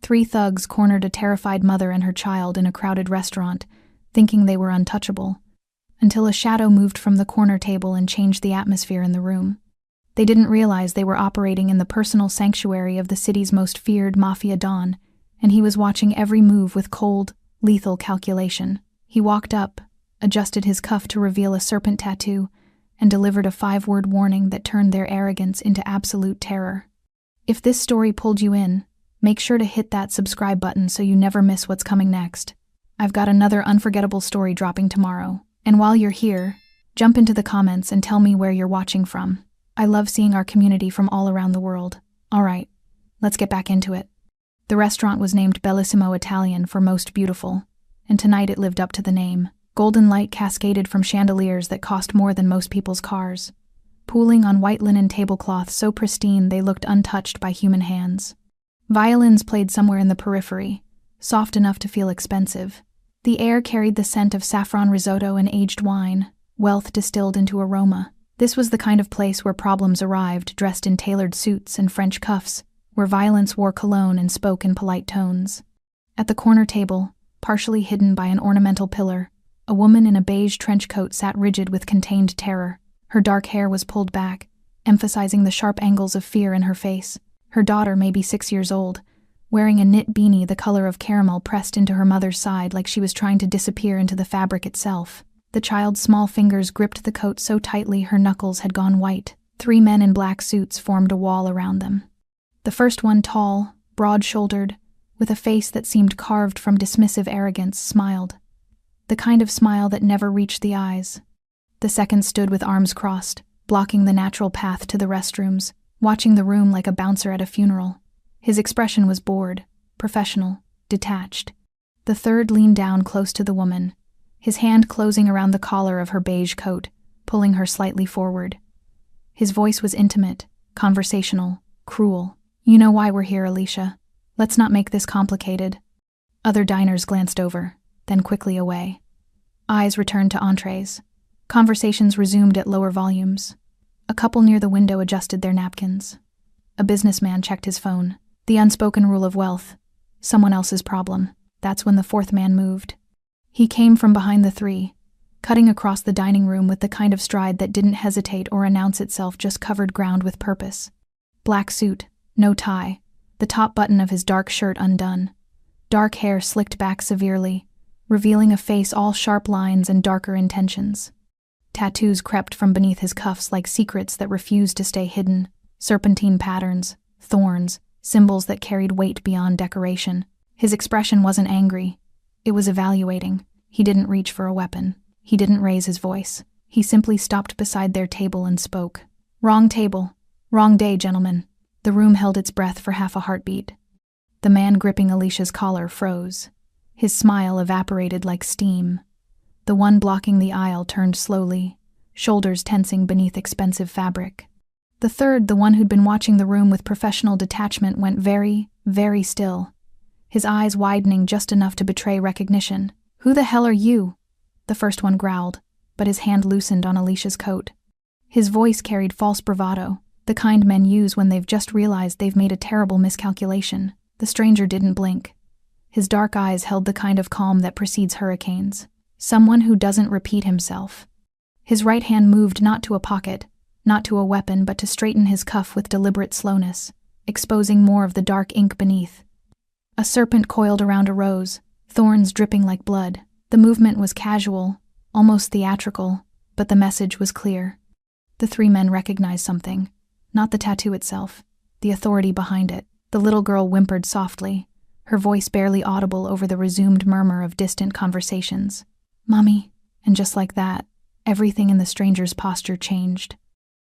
3 thugs cornered a terrified mother and her child in a crowded restaurant, thinking they were untouchable, until a shadow moved from the corner table and changed the atmosphere in the room. They didn't realize they were operating in the personal sanctuary of the city's most feared Mafia don, and he was watching every move with cold, lethal calculation. He walked up, adjusted his cuff to reveal a serpent tattoo, and delivered a 5-word warning that turned their arrogance into absolute terror. If this story pulled you in, make sure to hit that subscribe button so you never miss what's coming next. I've got another unforgettable story dropping tomorrow, and while you're here, jump into the comments and tell me where you're watching from. I love seeing our community from all around the world. Alright, let's get back into it. The restaurant was named Bellissimo Italian for most beautiful, and tonight it lived up to the name. Golden light cascaded from chandeliers that cost more than most people's cars, pooling on white linen tablecloths so pristine they looked untouched by human hands. Violins played somewhere in the periphery, soft enough to feel expensive. The air carried the scent of saffron risotto and aged wine, wealth distilled into aroma. This was the kind of place where problems arrived dressed in tailored suits and French cuffs, where violence wore cologne and spoke in polite tones. At the corner table, partially hidden by an ornamental pillar, a woman in a beige trench coat sat rigid with contained terror. Her dark hair was pulled back, emphasizing the sharp angles of fear in her face. Her daughter, maybe 6 years old, wearing a knit beanie the color of caramel pressed into her mother's side like she was trying to disappear into the fabric itself. The child's small fingers gripped the coat so tightly her knuckles had gone white. 3 men in black suits formed a wall around them. The first one, tall, broad-shouldered, with a face that seemed carved from dismissive arrogance, smiled. The kind of smile that never reached the eyes. The second stood with arms crossed, blocking the natural path to the restrooms, watching the room like a bouncer at a funeral. His expression was bored, professional, detached. The third leaned down close to the woman, his hand closing around the collar of her beige coat, pulling her slightly forward. His voice was intimate, conversational, cruel. "You know why we're here, Alicia. Let's not make this complicated." Other diners glanced over, then quickly away. Eyes returned to entrees. Conversations resumed at lower volumes. A couple near the window adjusted their napkins. A businessman checked his phone. The unspoken rule of wealth. Someone else's problem. That's when the 4th man moved. He came from behind the 3, cutting across the dining room with the kind of stride that didn't hesitate or announce itself, just covered ground with purpose. Black suit, no tie, the top button of his dark shirt undone. Dark hair slicked back severely, revealing a face all sharp lines and darker intentions. Tattoos crept from beneath his cuffs like secrets that refused to stay hidden. Serpentine patterns, thorns, symbols that carried weight beyond decoration. His expression wasn't angry. It was evaluating. He didn't reach for a weapon. He didn't raise his voice. He simply stopped beside their table and spoke. "Wrong table. Wrong day, gentlemen." The room held its breath for half a heartbeat. The man gripping Alicia's collar froze. His smile evaporated like steam. The one blocking the aisle turned slowly, shoulders tensing beneath expensive fabric. The third, the one who'd been watching the room with professional detachment, went very, very still, his eyes widening just enough to betray recognition. "Who the hell are you?" The first one growled, but his hand loosened on Alicia's coat. His voice carried false bravado, the kind men use when they've just realized they've made a terrible miscalculation. The stranger didn't blink. His dark eyes held the kind of calm that precedes hurricanes. Someone who doesn't repeat himself. His right hand moved not to a pocket, not to a weapon, but to straighten his cuff with deliberate slowness, exposing more of the dark ink beneath. A serpent coiled around a rose, thorns dripping like blood. The movement was casual, almost theatrical, but the message was clear. The 3 men recognized something. Not the tattoo itself, the authority behind it. The little girl whimpered softly, her voice barely audible over the resumed murmur of distant conversations. "Mommy," and just like that, everything in the stranger's posture changed.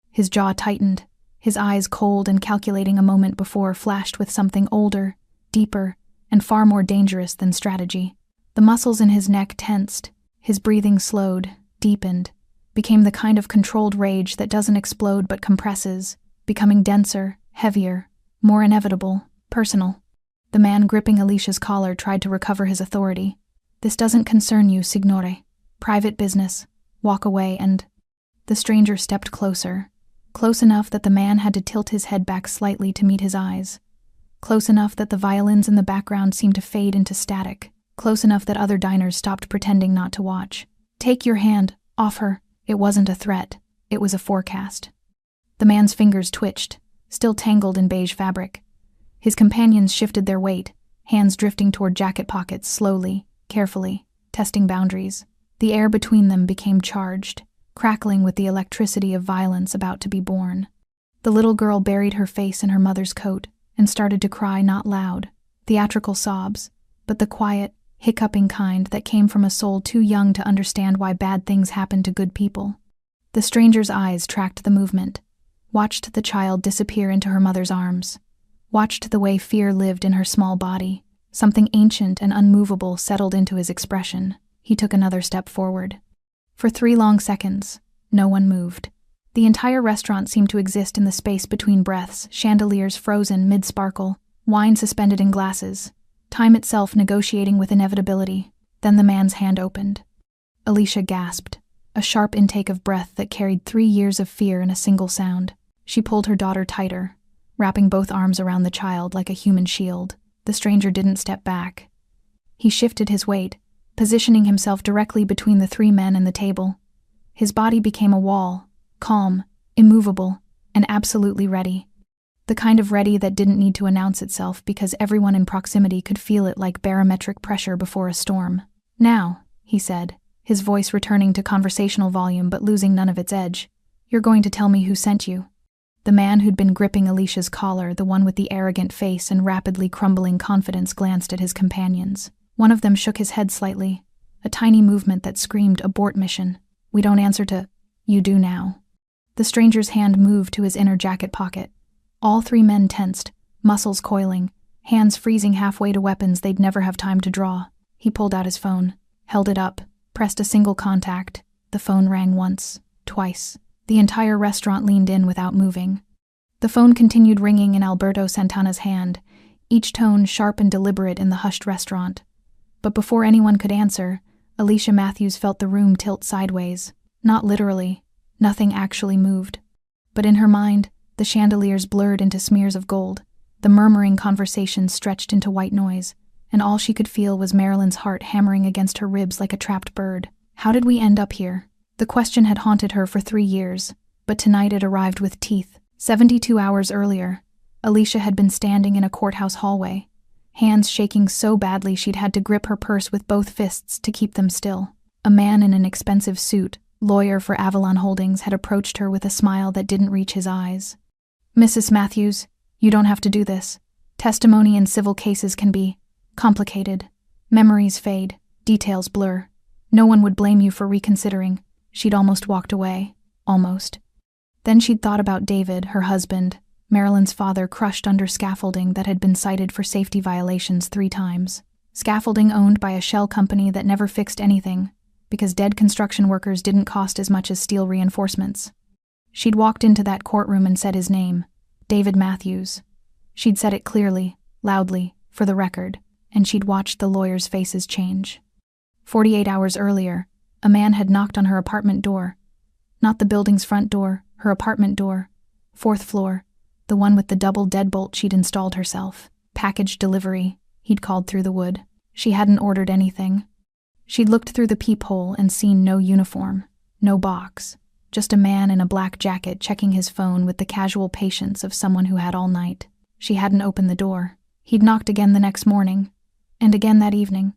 His jaw tightened, his eyes cold and calculating a moment before flashed with something older, deeper, and far more dangerous than strategy. The muscles in his neck tensed, his breathing slowed, deepened, became the kind of controlled rage that doesn't explode but compresses, becoming denser, heavier, more inevitable, personal. The man gripping Alicia's collar tried to recover his authority. "This doesn't concern you, signore. Private business. Walk away." And the stranger stepped closer, close enough that the man had to tilt his head back slightly to meet his eyes. close enough that the violins in the background seemed to fade into static, close enough that other diners stopped pretending not to watch. "Take your hand off her." It wasn't a threat, it was a forecast. The man's fingers twitched, still tangled in beige fabric. His companions shifted their weight, hands drifting toward jacket pockets slowly, carefully, testing boundaries. The air between them became charged, crackling with the electricity of violence about to be born. The little girl buried her face in her mother's coat and started to cry, not loud, theatrical sobs, but the quiet, hiccuping kind that came from a soul too young to understand why bad things happen to good people. The stranger's eyes tracked the movement, watched the child disappear into her mother's arms, watched the way fear lived in her small body. Something ancient and unmovable settled into his expression. He took another step forward. For 3 long seconds, no one moved. The entire restaurant seemed to exist in the space between breaths, chandeliers frozen mid-sparkle, wine suspended in glasses, time itself negotiating with inevitability. Then the man's hand opened. Alicia gasped, a sharp intake of breath that carried 3 years of fear in a single sound. She pulled her daughter tighter, wrapping both arms around the child like a human shield. The stranger didn't step back. He shifted his weight, positioning himself directly between the 3 men and the table. His body became a wall, calm, immovable, and absolutely ready. The kind of ready that didn't need to announce itself because everyone in proximity could feel it like barometric pressure before a storm. "Now," he said, his voice returning to conversational volume but losing none of its edge, "you're going to tell me who sent you." The man who'd been gripping Alicia's collar, the one with the arrogant face and rapidly crumbling confidence, glanced at his companions. One of them shook his head slightly, a tiny movement that screamed, "Abort mission. We don't answer to—" "You do now." The stranger's hand moved to his inner jacket pocket. All 3 men tensed, muscles coiling, hands freezing halfway to weapons they'd never have time to draw. He pulled out his phone, held it up, pressed a single contact. The phone rang once, twice. The entire restaurant leaned in without moving. The phone continued ringing in Alberto Santana's hand, each tone sharp and deliberate in the hushed restaurant. But before anyone could answer, Alicia Matthews felt the room tilt sideways. Not literally. Nothing actually moved. But in her mind, the chandeliers blurred into smears of gold. The murmuring conversation stretched into white noise, and all she could feel was Marilyn's heart hammering against her ribs like a trapped bird. How did we end up here? The question had haunted her for 3 years, but tonight it arrived with teeth. 72 hours earlier, Alicia had been standing in a courthouse hallway, hands shaking so badly she'd had to grip her purse with both fists to keep them still. A man in an expensive suit, lawyer for Avalon Holdings, had approached her with a smile that didn't reach his eyes. "Mrs. Matthews, you don't have to do this. Testimony in civil cases can be complicated. Memories fade, details blur. No one would blame you for reconsidering." She'd almost walked away. Almost. Then she'd thought about David, her husband, Marilyn's father, crushed under scaffolding that had been cited for safety violations 3 times. Scaffolding owned by a shell company that never fixed anything, because dead construction workers didn't cost as much as steel reinforcements. She'd walked into that courtroom and said his name, David Matthews. She'd said it clearly, loudly, for the record, and she'd watched the lawyers' faces change. 48 hours earlier, a man had knocked on her apartment door. Not the building's front door, her apartment door. 4th floor, the one with the double deadbolt she'd installed herself. Package delivery, he'd called through the wood. She hadn't ordered anything. She'd looked through the peephole and seen no uniform, no box, just a man in a black jacket checking his phone with the casual patience of someone who had all night. She hadn't opened the door. He'd knocked again the next morning, and again that evening.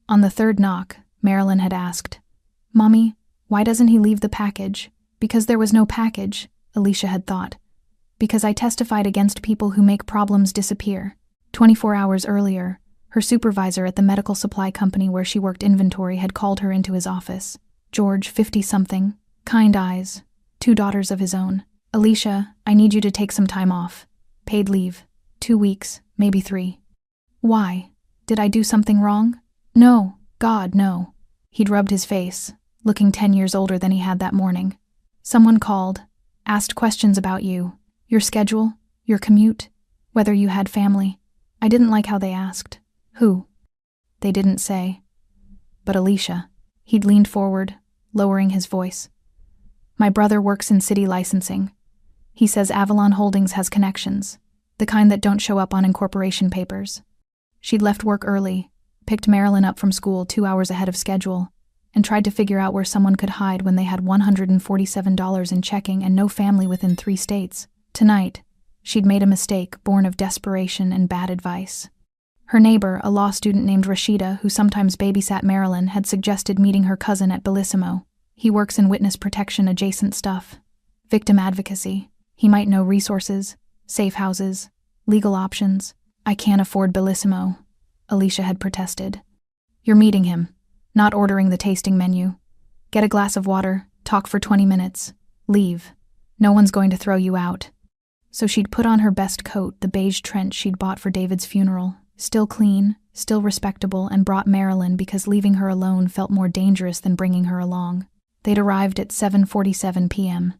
On the 3rd knock, Marilyn had asked, "Mommy, why doesn't he leave the package?" Because there was no package, Alicia had thought. Because I testified against people who make problems disappear. 24 hours earlier, her supervisor at the medical supply company where she worked inventory had called her into his office. George, 50-something, kind eyes, 2 daughters of his own. "Alicia, I need you to take some time off. Paid leave. 2 weeks, maybe 3. "Why? Did I do something wrong?" "No, God, no." He'd rubbed his face, looking 10 years older than he had that morning. "Someone called, asked questions about you, your schedule, your commute, whether you had family. I didn't like how they asked. Who?" They didn't say. But Alicia. He'd leaned forward, lowering his voice. "My brother works in city licensing. He says Avalon Holdings has connections. the kind that don't show up on incorporation papers. She'd left work early, picked Marilyn up from school 2 hours ahead of schedule, and tried to figure out where someone could hide when they had $147 in checking and no family within 3 states. Tonight, she'd made a mistake born of desperation and bad advice. Her neighbor, a law student named Rashida, who sometimes babysat Marilyn, had suggested meeting her cousin at Bellissimo. He works in witness protection adjacent stuff. Victim advocacy. He might know resources, safe houses, legal options. I can't afford Bellissimo, Alicia had protested. You're meeting him, not ordering the tasting menu. Get a glass of water, talk for 20 minutes, leave. No one's going to throw you out. So she'd put on her best coat, the beige trench she'd bought for David's funeral, still clean, still respectable, and brought Marilyn because leaving her alone felt more dangerous than bringing her along. They'd arrived at 7:47 p.m.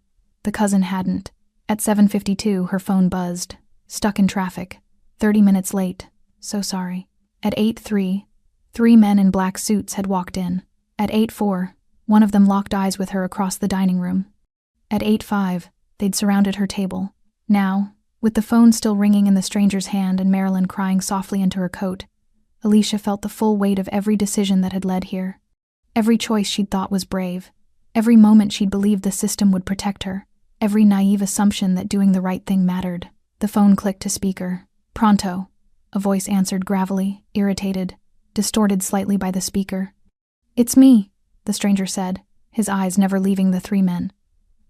The cousin hadn't. At 7:52, her phone buzzed. Stuck in traffic. 30 minutes late. So sorry. At 8:03, 3 men in black suits had walked in. At 8:04, one of them locked eyes with her across the dining room. At 8:05, they'd surrounded her table. Now, with the phone still ringing in the stranger's hand and Marilyn crying softly into her coat, Alicia felt the full weight of every decision that had led here. Every choice she'd thought was brave. Every moment she'd believed the system would protect her. Every naive assumption that doing the right thing mattered. The phone clicked to speaker. Pronto. A voice answered gravelly, irritated, distorted slightly by the speaker. It's me, the stranger said, his eyes never leaving the 3 men.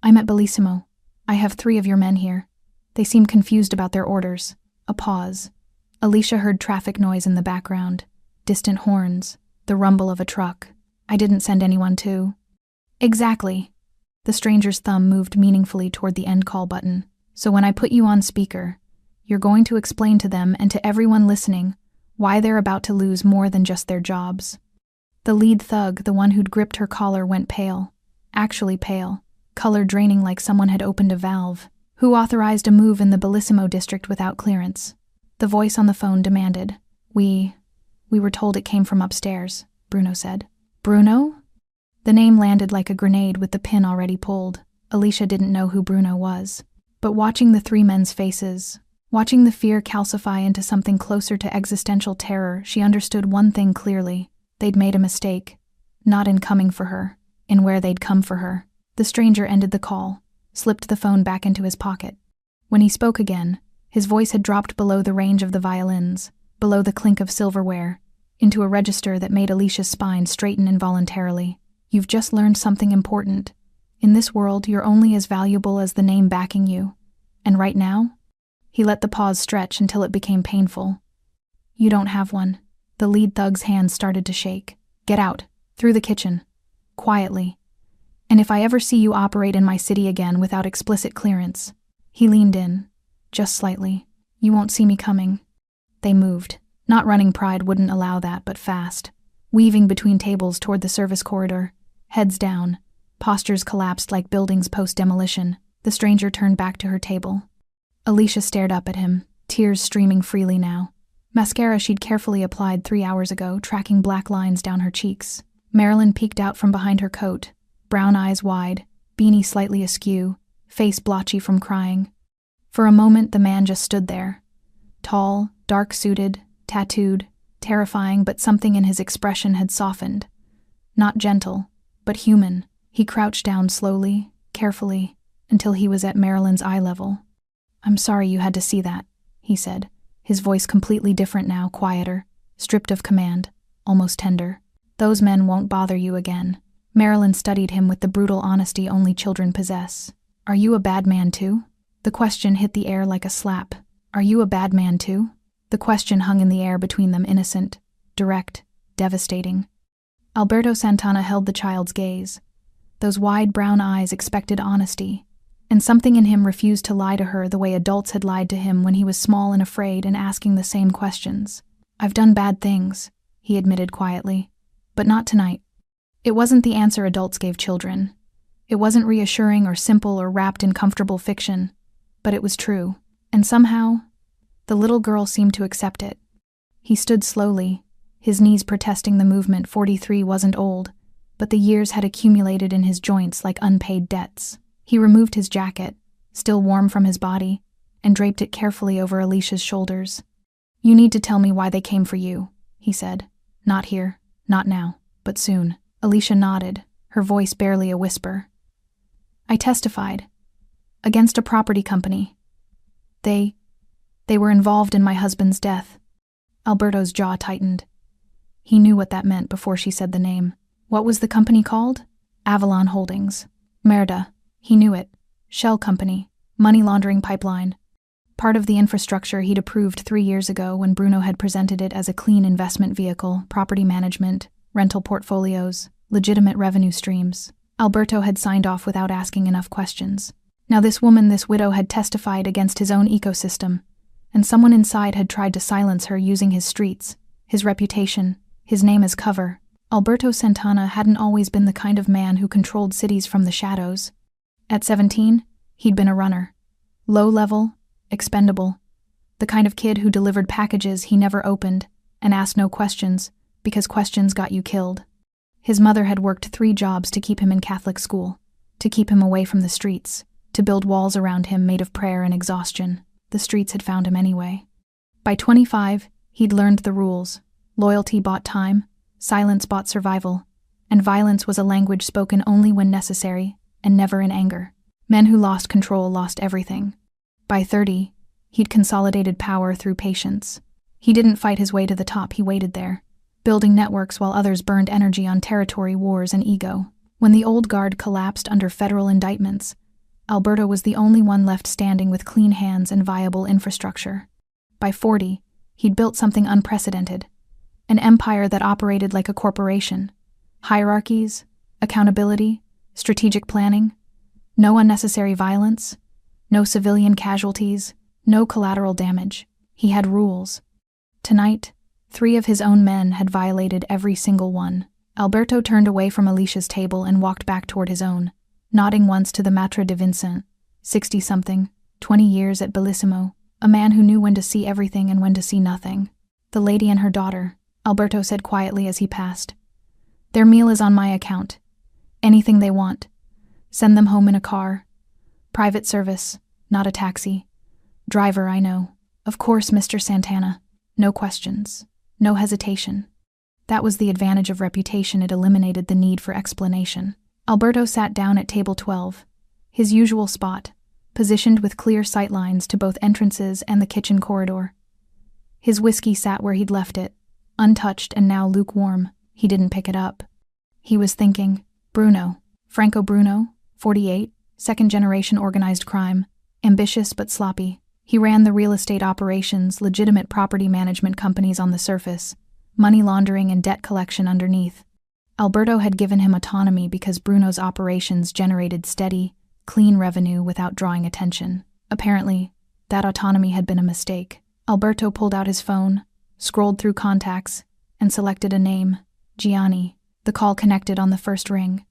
I'm at Bellissimo. I have 3 of your men here. They seemed confused about their orders. A pause. Alicia heard traffic noise in the background. Distant horns. The rumble of a truck. I didn't send anyone to. Exactly. The stranger's thumb moved meaningfully toward the end call button. So when I put you on speaker, you're going to explain to them and to everyone listening why they're about to lose more than just their jobs. The lead thug, the one who'd gripped her collar, went pale. Actually pale. Color draining like someone had opened a valve. Who authorized a move in the Bellissimo district without clearance? The voice on the phone demanded. We were told it came from upstairs, Bruno said. Bruno? The name landed like a grenade with the pin already pulled. Alicia didn't know who Bruno was. But watching the 3 men's faces, watching the fear calcify into something closer to existential terror, she understood one thing clearly. They'd made a mistake. Not in coming for her, in where they'd come for her. The stranger ended the call, slipped the phone back into his pocket. When he spoke again, his voice had dropped below the range of the violins, below the clink of silverware, into a register that made Alicia's spine straighten involuntarily. You've just learned something important. In this world, you're only as valuable as the name backing you. And right now? He let the pause stretch until it became painful. You don't have one. The lead thug's hands started to shake. Get out. Through the kitchen. Quietly. And if I ever see you operate in my city again without explicit clearance. He leaned in. Just slightly. You won't see me coming. They moved. Not running, pride wouldn't allow that, but fast. Weaving between tables toward the service corridor. Heads down. Postures collapsed like buildings post-demolition. The stranger turned back to her table. Alicia stared up at him, tears streaming freely now. Mascara she'd carefully applied 3 hours ago, tracking black lines down her cheeks. Marilyn peeked out from behind her coat, brown eyes wide, beanie slightly askew, face blotchy from crying. For a moment, the man just stood there. Tall, dark-suited, tattooed, terrifying, but something in his expression had softened. Not gentle, but human. He crouched down slowly, carefully, until he was at Marilyn's eye level. I'm sorry you had to see that, he said, his voice completely different now, quieter, stripped of command, almost tender. Those men won't bother you again. Marilyn studied him with the brutal honesty only children possess. Are you a bad man too? The question hit the air like a slap. Are you a bad man too? The question hung in the air between them, innocent, direct, devastating. Alberto Santana held the child's gaze. Those wide brown eyes expected honesty, and something in him refused to lie to her the way adults had lied to him when he was small and afraid and asking the same questions. I've done bad things, he admitted quietly, but not tonight. It wasn't the answer adults gave children. It wasn't reassuring or simple or wrapped in comfortable fiction, but it was true, and somehow, the little girl seemed to accept it. He stood slowly, his knees protesting the movement. 43 wasn't old, but the years had accumulated in his joints like unpaid debts. He removed his jacket, still warm from his body, and draped it carefully over Alicia's shoulders. "You need to tell me why they came for you," he said. "Not here, not now, but soon." Alicia nodded, her voice barely a whisper. "I testified. Against a property company. They were involved in my husband's death." Alberto's jaw tightened. He knew what that meant before she said the name. What was the company called? Avalon Holdings. Merda. He knew it. Shell company. Money laundering pipeline. Part of the infrastructure he'd approved 3 years ago when Bruno had presented it as a clean investment vehicle, property management, rental portfolios, legitimate revenue streams. Alberto had signed off without asking enough questions. Now this woman, this widow, had testified against his own ecosystem, and someone inside had tried to silence her using his streets, his reputation, his name as cover. Alberto Santana hadn't always been the kind of man who controlled cities from the shadows. At 17, he'd been a runner. Low-level, expendable. The kind of kid who delivered packages he never opened and asked no questions, because questions got you killed. His mother had worked 3 jobs to keep him in Catholic school, to keep him away from the streets, to build walls around him made of prayer and exhaustion. The streets had found him anyway. By 25, he'd learned the rules. Loyalty bought time, silence bought survival, and violence was a language spoken only when necessary, and never in anger. Men who lost control lost everything. By 30, he'd consolidated power through patience. He didn't fight his way to the top, he waited there, building networks while others burned energy on territory wars and ego. When the old guard collapsed under federal indictments, Alberto was the only one left standing with clean hands and viable infrastructure. By 40, he'd built something unprecedented, an empire that operated like a corporation. Hierarchies, accountability, strategic planning, no unnecessary violence, no civilian casualties, no collateral damage. He had rules. Tonight, 3 of his own men had violated every single one. Alberto turned away from Alicia's table and walked back toward his own, nodding once to the Maitre de Vincent, 60-something, 20 years at Bellissimo, a man who knew when to see everything and when to see nothing. "The lady and her daughter," Alberto said quietly as he passed. "Their meal is on my account. Anything they want. Send them home in a car. Private service, not a taxi. Driver, I know. Of course, Mr. Santana. No questions. No hesitation." That was the advantage of reputation. It eliminated the need for explanation. Alberto sat down at table 12, his usual spot, positioned with clear sight lines to both entrances and the kitchen corridor. His whiskey sat where he'd left it, untouched and now lukewarm. He didn't pick it up. He was thinking, Bruno, Franco Bruno, 48, second-generation organized crime, ambitious but sloppy. He ran the real estate operations, legitimate property management companies on the surface, money laundering and debt collection underneath. Alberto had given him autonomy because Bruno's operations generated steady, clean revenue without drawing attention. Apparently, that autonomy had been a mistake. Alberto pulled out his phone, scrolled through contacts, and selected a name, Gianni. The call connected on the first ring.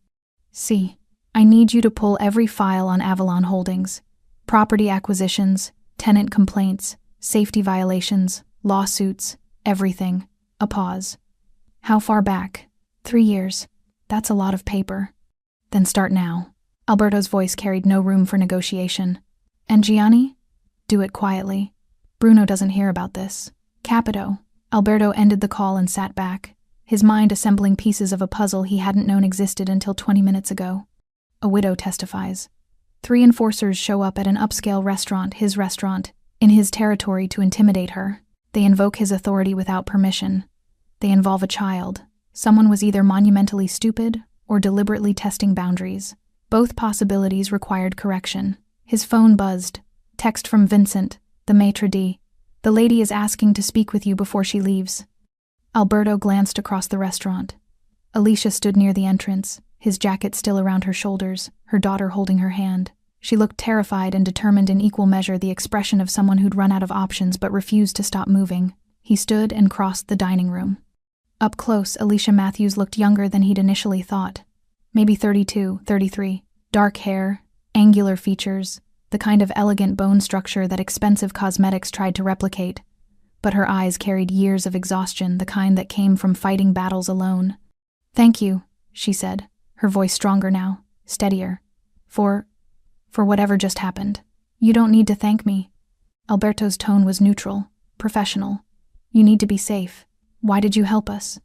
"See, I need you to pull every file on Avalon Holdings. Property acquisitions, tenant complaints, safety violations, lawsuits, everything." A pause. "How far back?" 3 years. That's a lot of paper." "Then start now." Alberto's voice carried no room for negotiation. "And Gianni? Do it quietly. Bruno doesn't hear about this." "Capito." Alberto ended the call and sat back, his mind assembling pieces of a puzzle he hadn't known existed until 20 minutes ago. A widow testifies. 3 enforcers show up at an upscale restaurant, his restaurant, in his territory to intimidate her. They invoke his authority without permission. They involve a child. Someone was either monumentally stupid or deliberately testing boundaries. Both possibilities required correction. His phone buzzed. Text from Vincent, the maitre d'. "The lady is asking to speak with you before she leaves." Alberto glanced across the restaurant. Alicia stood near the entrance, his jacket still around her shoulders, her daughter holding her hand. She looked terrified and determined in equal measure, the expression of someone who'd run out of options but refused to stop moving. He stood and crossed the dining room. Up close, Alicia Matthews looked younger than he'd initially thought. Maybe 32, 33. Dark hair, angular features, the kind of elegant bone structure that expensive cosmetics tried to replicate. But her eyes carried years of exhaustion, the kind that came from fighting battles alone. "Thank you," she said, her voice stronger now, steadier. For whatever just happened. "You don't need to thank me. Alberto's tone was neutral, professional. You need to be safe. Why did you help us?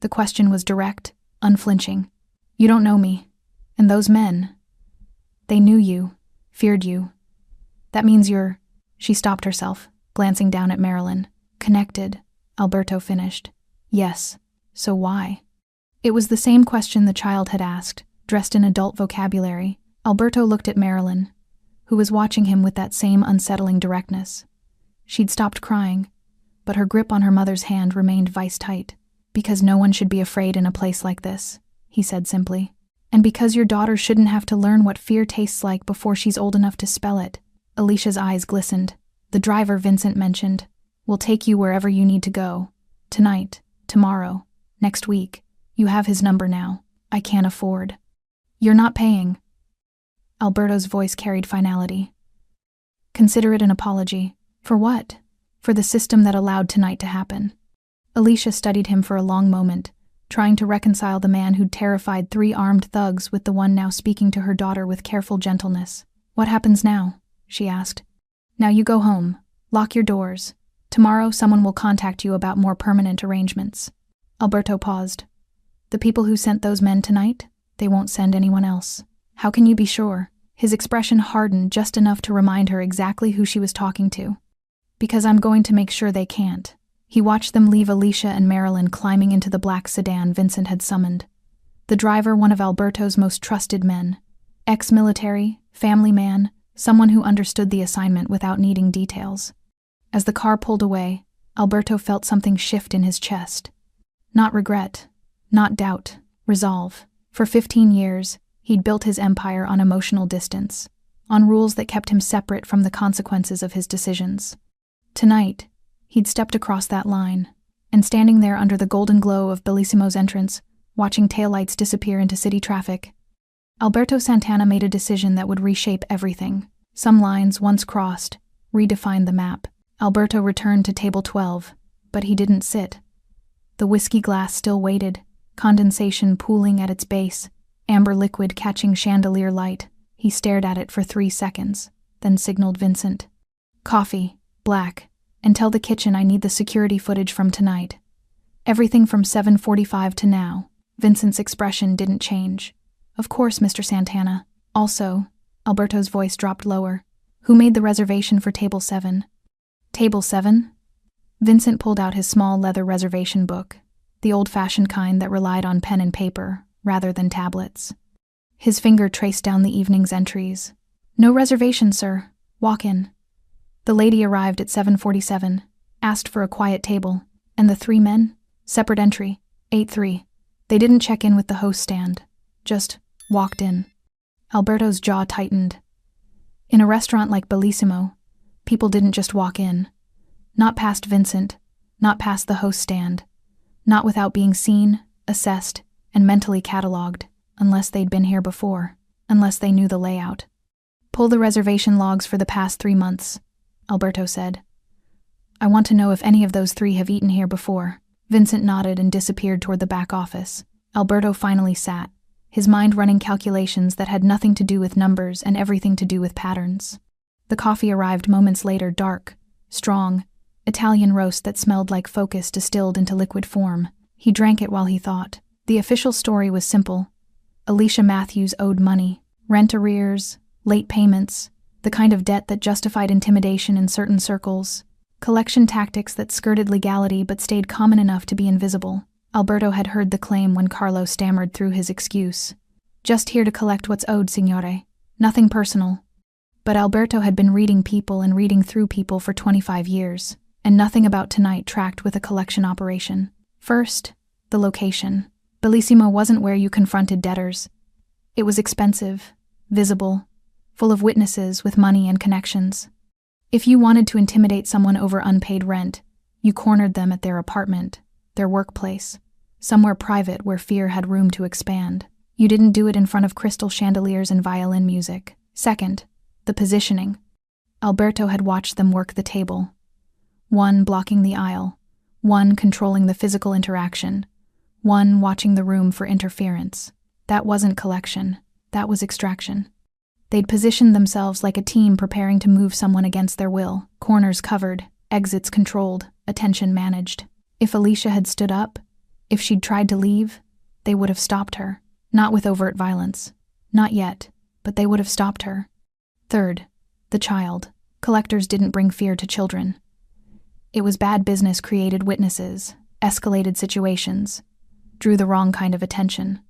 The question was direct, unflinching. You don't know me. And those men, they knew you, feared you. That means you're… She stopped herself, glancing down at Marilyn. Connected, Alberto finished. Yes. So why? It was the same question the child had asked, dressed in adult vocabulary. Alberto looked at Marilyn, who was watching him with that same unsettling directness. She'd stopped crying, but her grip on her mother's hand remained vice-tight. Because no one should be afraid in a place like this, he said simply. And because your daughter shouldn't have to learn what fear tastes like before she's old enough to spell it. Alicia's eyes glistened. The driver Vincent mentioned will take you wherever you need to go. Tonight, tomorrow, next week. You have his number now. I can't afford. You're not paying. Alberto's voice carried finality. Consider it an apology. For what? For the system that allowed tonight to happen. Alicia studied him for a long moment, trying to reconcile the man who'd terrified 3 armed thugs with the one now speaking to her daughter with careful gentleness. What happens now? She asked. Now you go home. Lock your doors. Tomorrow someone will contact you about more permanent arrangements. Alberto paused. The people who sent those men tonight? They won't send anyone else. How can you be sure? His expression hardened just enough to remind her exactly who she was talking to. Because I'm going to make sure they can't. He watched them leave Alicia and Marilyn climbing into the black sedan Vincent had summoned. The driver, one of Alberto's most trusted men. Ex-military, family man, someone who understood the assignment without needing details. As the car pulled away, Alberto felt something shift in his chest. Not regret, not doubt, resolve. For 15 years, he'd built his empire on emotional distance, on rules that kept him separate from the consequences of his decisions. Tonight, he'd stepped across that line, and standing there under the golden glow of Bellissimo's entrance, watching taillights disappear into city traffic, Alberto Santana made a decision that would reshape everything. Some lines, once crossed, redefined the map. Alberto returned to table 12, but he didn't sit. The whiskey glass still waited, condensation pooling at its base, amber liquid catching chandelier light. He stared at it for 3 seconds, then signaled Vincent. Coffee, black. And tell the kitchen I need the security footage from tonight. Everything from 7:45 to now. Vincent's expression didn't change. Of course, Mr. Santana. Also, Alberto's voice dropped lower. Who made the reservation for table 7? Table 7? Vincent pulled out his small leather reservation book, the old-fashioned kind that relied on pen and paper rather than tablets. His finger traced down the evening's entries. No reservation, sir. Walk in. The lady arrived at 7:47, asked for a quiet table, and the 3 men? Separate entry, 8-3. They didn't check in with the host stand, just walked in. Alberto's jaw tightened. In a restaurant like Bellissimo, people didn't just walk in. Not past Vincent, not past the host stand, not without being seen, assessed, and mentally catalogued, unless they'd been here before, unless they knew the layout. Pull the reservation logs for the past 3 months. Alberto said. I want to know if any of those 3 have eaten here before. Vincent nodded and disappeared toward the back office. Alberto finally sat, his mind running calculations that had nothing to do with numbers and everything to do with patterns. The coffee arrived moments later, dark, strong, Italian roast that smelled like focus distilled into liquid form. He drank it while he thought. The official story was simple. Alicia Matthews owed money, rent arrears, late payments, the kind of debt that justified intimidation in certain circles, collection tactics that skirted legality but stayed common enough to be invisible. Alberto had heard the claim when Carlo stammered through his excuse. Just here to collect what's owed, signore. Nothing personal. But Alberto had been reading people and reading through people for 25 years, and nothing about tonight tracked with a collection operation. First, the location. Bellissimo wasn't where you confronted debtors. It was expensive, visible, full of witnesses with money and connections. If you wanted to intimidate someone over unpaid rent, you cornered them at their apartment, their workplace, somewhere private where fear had room to expand. You didn't do it in front of crystal chandeliers and violin music. Second, the positioning. Alberto had watched them work the table. One blocking the aisle, one controlling the physical interaction, one watching the room for interference. That wasn't collection, that was extraction. They'd positioned themselves like a team preparing to move someone against their will, corners covered, exits controlled, attention managed. If Alicia had stood up, if she'd tried to leave, they would have stopped her. Not with overt violence. Not yet, but they would have stopped her. Third, the child. Collectors didn't bring fear to children. It was bad business created witnesses, escalated situations, drew the wrong kind of attention.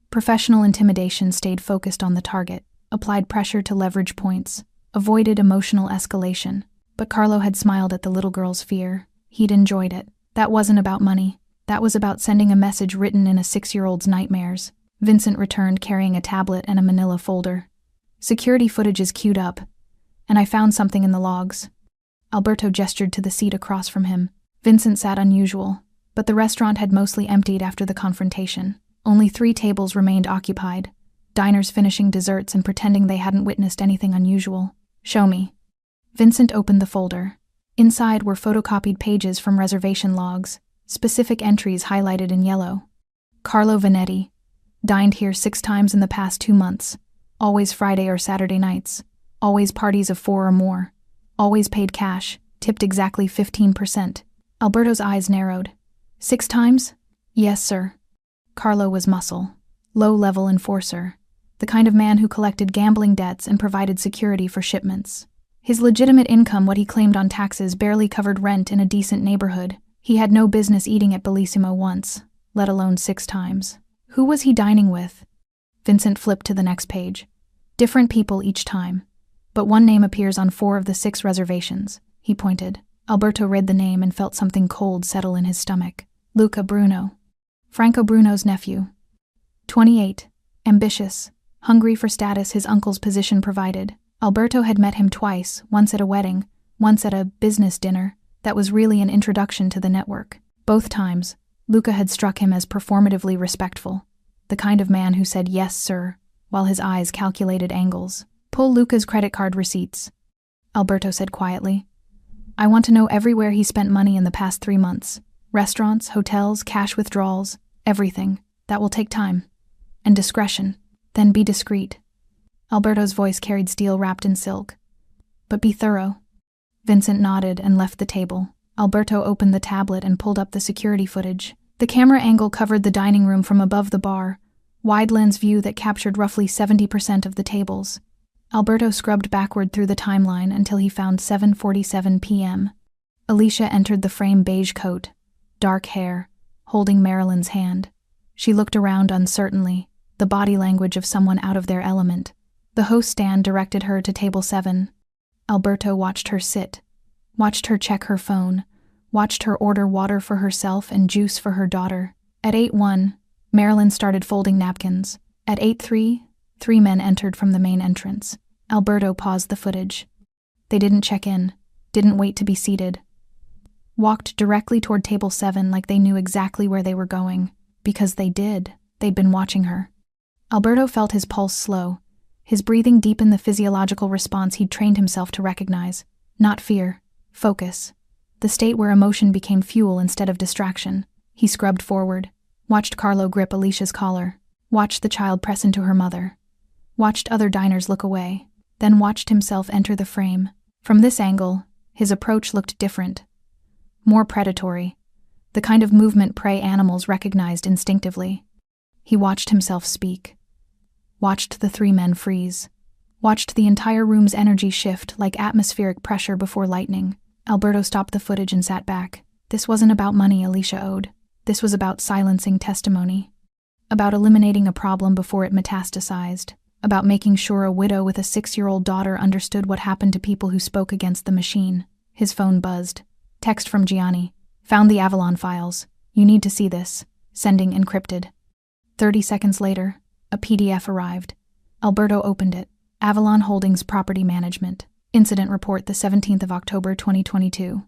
Professional intimidation stayed focused on the target, applied pressure to leverage points, avoided emotional escalation. But Carlo had smiled at the little girl's fear. He'd enjoyed it. That wasn't about money. That was about sending a message written in a 6-year-old's nightmares. Vincent returned carrying a tablet and a manila folder. Security footage is queued up, and I found something in the logs. Alberto gestured to the seat across from him. Vincent sat unusual, but the restaurant had mostly emptied after the confrontation. Only 3 tables remained occupied, diners finishing desserts and pretending they hadn't witnessed anything unusual. Show me. Vincent opened the folder. Inside were photocopied pages from reservation logs, specific entries highlighted in yellow. Carlo Vanetti. Dined here 6 times in the past 2 months. Always Friday or Saturday nights. Always parties of 4 or more. Always paid cash, tipped exactly 15%. Alberto's eyes narrowed. 6 times? Yes, sir. Carlo was muscle. Low-level enforcer. The kind of man who collected gambling debts and provided security for shipments. His legitimate income, what he claimed on taxes, barely covered rent in a decent neighborhood. He had no business eating at Bellissimo once, let alone 6 times. Who was he dining with? Vincent flipped to the next page. Different people each time. But one name appears on 4 of the 6 reservations, he pointed. Alberto read the name and felt something cold settle in his stomach. Luca Bruno. Franco Bruno's nephew. 28. Ambitious. Hungry for status his uncle's position provided. Alberto had met him twice, once at a wedding, once at a business dinner, that was really an introduction to the network. Both times, Luca had struck him as performatively respectful, the kind of man who said yes, sir, while his eyes calculated angles. Pull Luca's credit card receipts, Alberto said quietly. I want to know everywhere he spent money in the past 3 months. Restaurants, hotels, cash withdrawals, everything. That will take time. And discretion. Then be discreet. Alberto's voice carried steel wrapped in silk. But be thorough. Vincent nodded and left the table. Alberto opened the tablet and pulled up the security footage. The camera angle covered the dining room from above the bar, wide lens view that captured roughly 70% of the tables. Alberto scrubbed backward through the timeline until he found 7:47 p.m. Alicia entered the frame, beige coat, dark hair, holding Marilyn's hand. She looked around uncertainly, the body language of someone out of their element. The host stand directed her to table 7. Alberto watched her sit, watched her check her phone, watched her order water for herself and juice for her daughter. At 8:01, Marilyn started folding napkins. At 8:03, 3 men entered from the main entrance. Alberto paused the footage. They didn't check in, didn't wait to be seated. Walked directly toward table 7 like they knew exactly where they were going. Because they did. They'd been watching her. Alberto felt his pulse slow, his breathing deepen the physiological response he'd trained himself to recognize. Not fear, focus. The state where emotion became fuel instead of distraction. He scrubbed forward, watched Carlo grip Alicia's collar, watched the child press into her mother, watched other diners look away, then watched himself enter the frame. From this angle, his approach looked different. More predatory. The kind of movement prey animals recognized instinctively. He watched himself speak. Watched the 3 men freeze. Watched the entire room's energy shift like atmospheric pressure before lightning. Alberto stopped the footage and sat back. This wasn't about money Alicia owed. This was about silencing testimony. About eliminating a problem before it metastasized. About making sure a widow with a 6-year-old daughter understood what happened to people who spoke against the machine. His phone buzzed. Text from Gianni. Found the Avalon files. You need to see this. Sending encrypted. 30 seconds later, a PDF arrived. Alberto opened it. Avalon Holdings Property Management. Incident report the 17th of October 2022.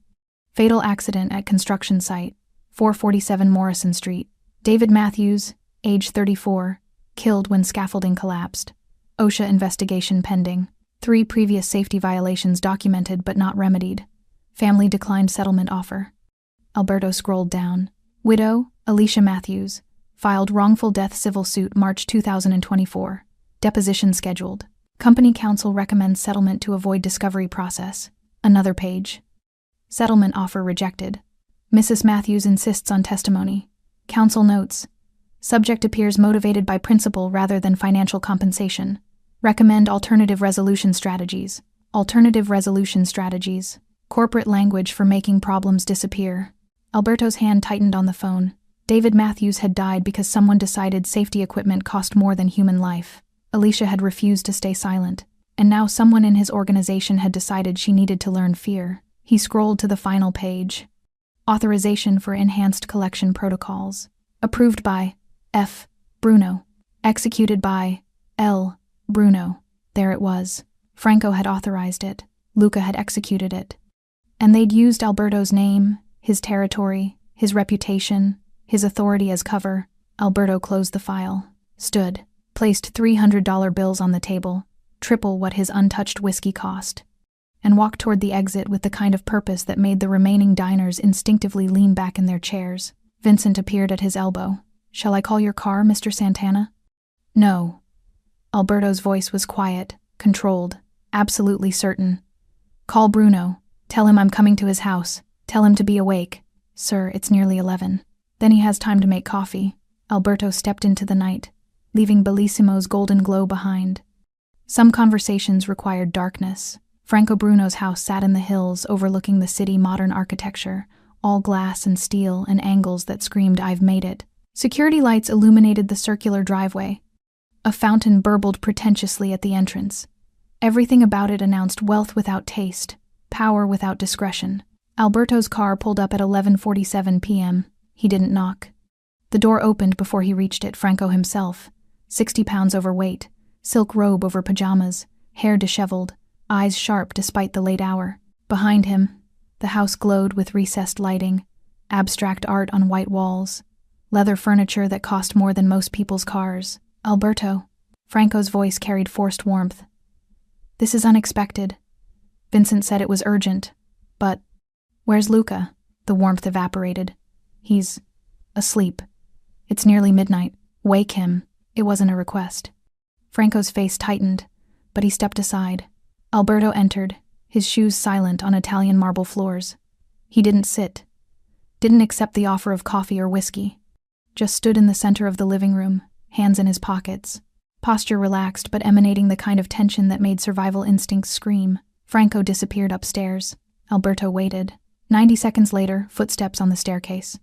Fatal accident at construction site, 447 Morrison Street. David Matthews, age 34, killed when scaffolding collapsed. OSHA investigation pending. 3 previous safety violations documented but not remedied. Family declined settlement offer. Alberto scrolled down. Widow, Alicia Matthews. Filed wrongful death civil suit March 2024. Deposition scheduled. Company counsel recommends settlement to avoid discovery process. Another page. Settlement offer rejected. Mrs. Matthews insists on testimony. Counsel notes. Subject appears motivated by principle rather than financial compensation. Recommend alternative resolution strategies. Alternative resolution strategies. Corporate language for making problems disappear. Alberto's hand tightened on the phone. David Matthews had died because someone decided safety equipment cost more than human life. Alicia had refused to stay silent, and now someone in his organization had decided she needed to learn fear. He scrolled to the final page. Authorization for enhanced collection protocols. Approved by F. Bruno. Executed by L. Bruno. There it was. Franco had authorized it. Luca had executed it. And they'd used Alberto's name, his territory, his reputation, his authority as cover. Alberto closed the file. Stood. Placed $300 bills on the table, triple what his untouched whiskey cost, and walked toward the exit with the kind of purpose that made the remaining diners instinctively lean back in their chairs. Vincent appeared at his elbow. "Shall I call your car, Mr. Santana?" "No." Alberto's voice was quiet, controlled, absolutely certain. "Call Bruno. Tell him I'm coming to his house. Tell him to be awake. Sir, it's nearly 11. Then he has time to make coffee." Alberto stepped into the night, leaving Bellissimo's golden glow behind. Some conversations required darkness. Franco Bruno's house sat in the hills overlooking the city modern architecture, all glass and steel and angles that screamed, "I've made it." Security lights illuminated the circular driveway. A fountain burbled pretentiously at the entrance. Everything about it announced wealth without taste, power without discretion. Alberto's car pulled up at 11:47 p.m. He didn't knock. The door opened before he reached it. Franco himself, 60 pounds overweight, silk robe over pajamas, hair disheveled, eyes sharp despite the late hour. Behind him, the house glowed with recessed lighting, abstract art on white walls, leather furniture that cost more than most people's cars. "Alberto." Franco's voice carried forced warmth. "This is unexpected." Vincent said it was urgent, but "Where's Luca?" The warmth evaporated. "He's asleep. It's nearly midnight. Wake him." It wasn't a request. Franco's face tightened, but he stepped aside. Alberto entered, his shoes silent on Italian marble floors. He didn't sit, didn't accept the offer of coffee or whiskey, just stood in the center of the living room, hands in his pockets, posture relaxed but emanating the kind of tension that made survival instincts scream. Franco disappeared upstairs. Alberto waited. 90 seconds later, footsteps on the staircase.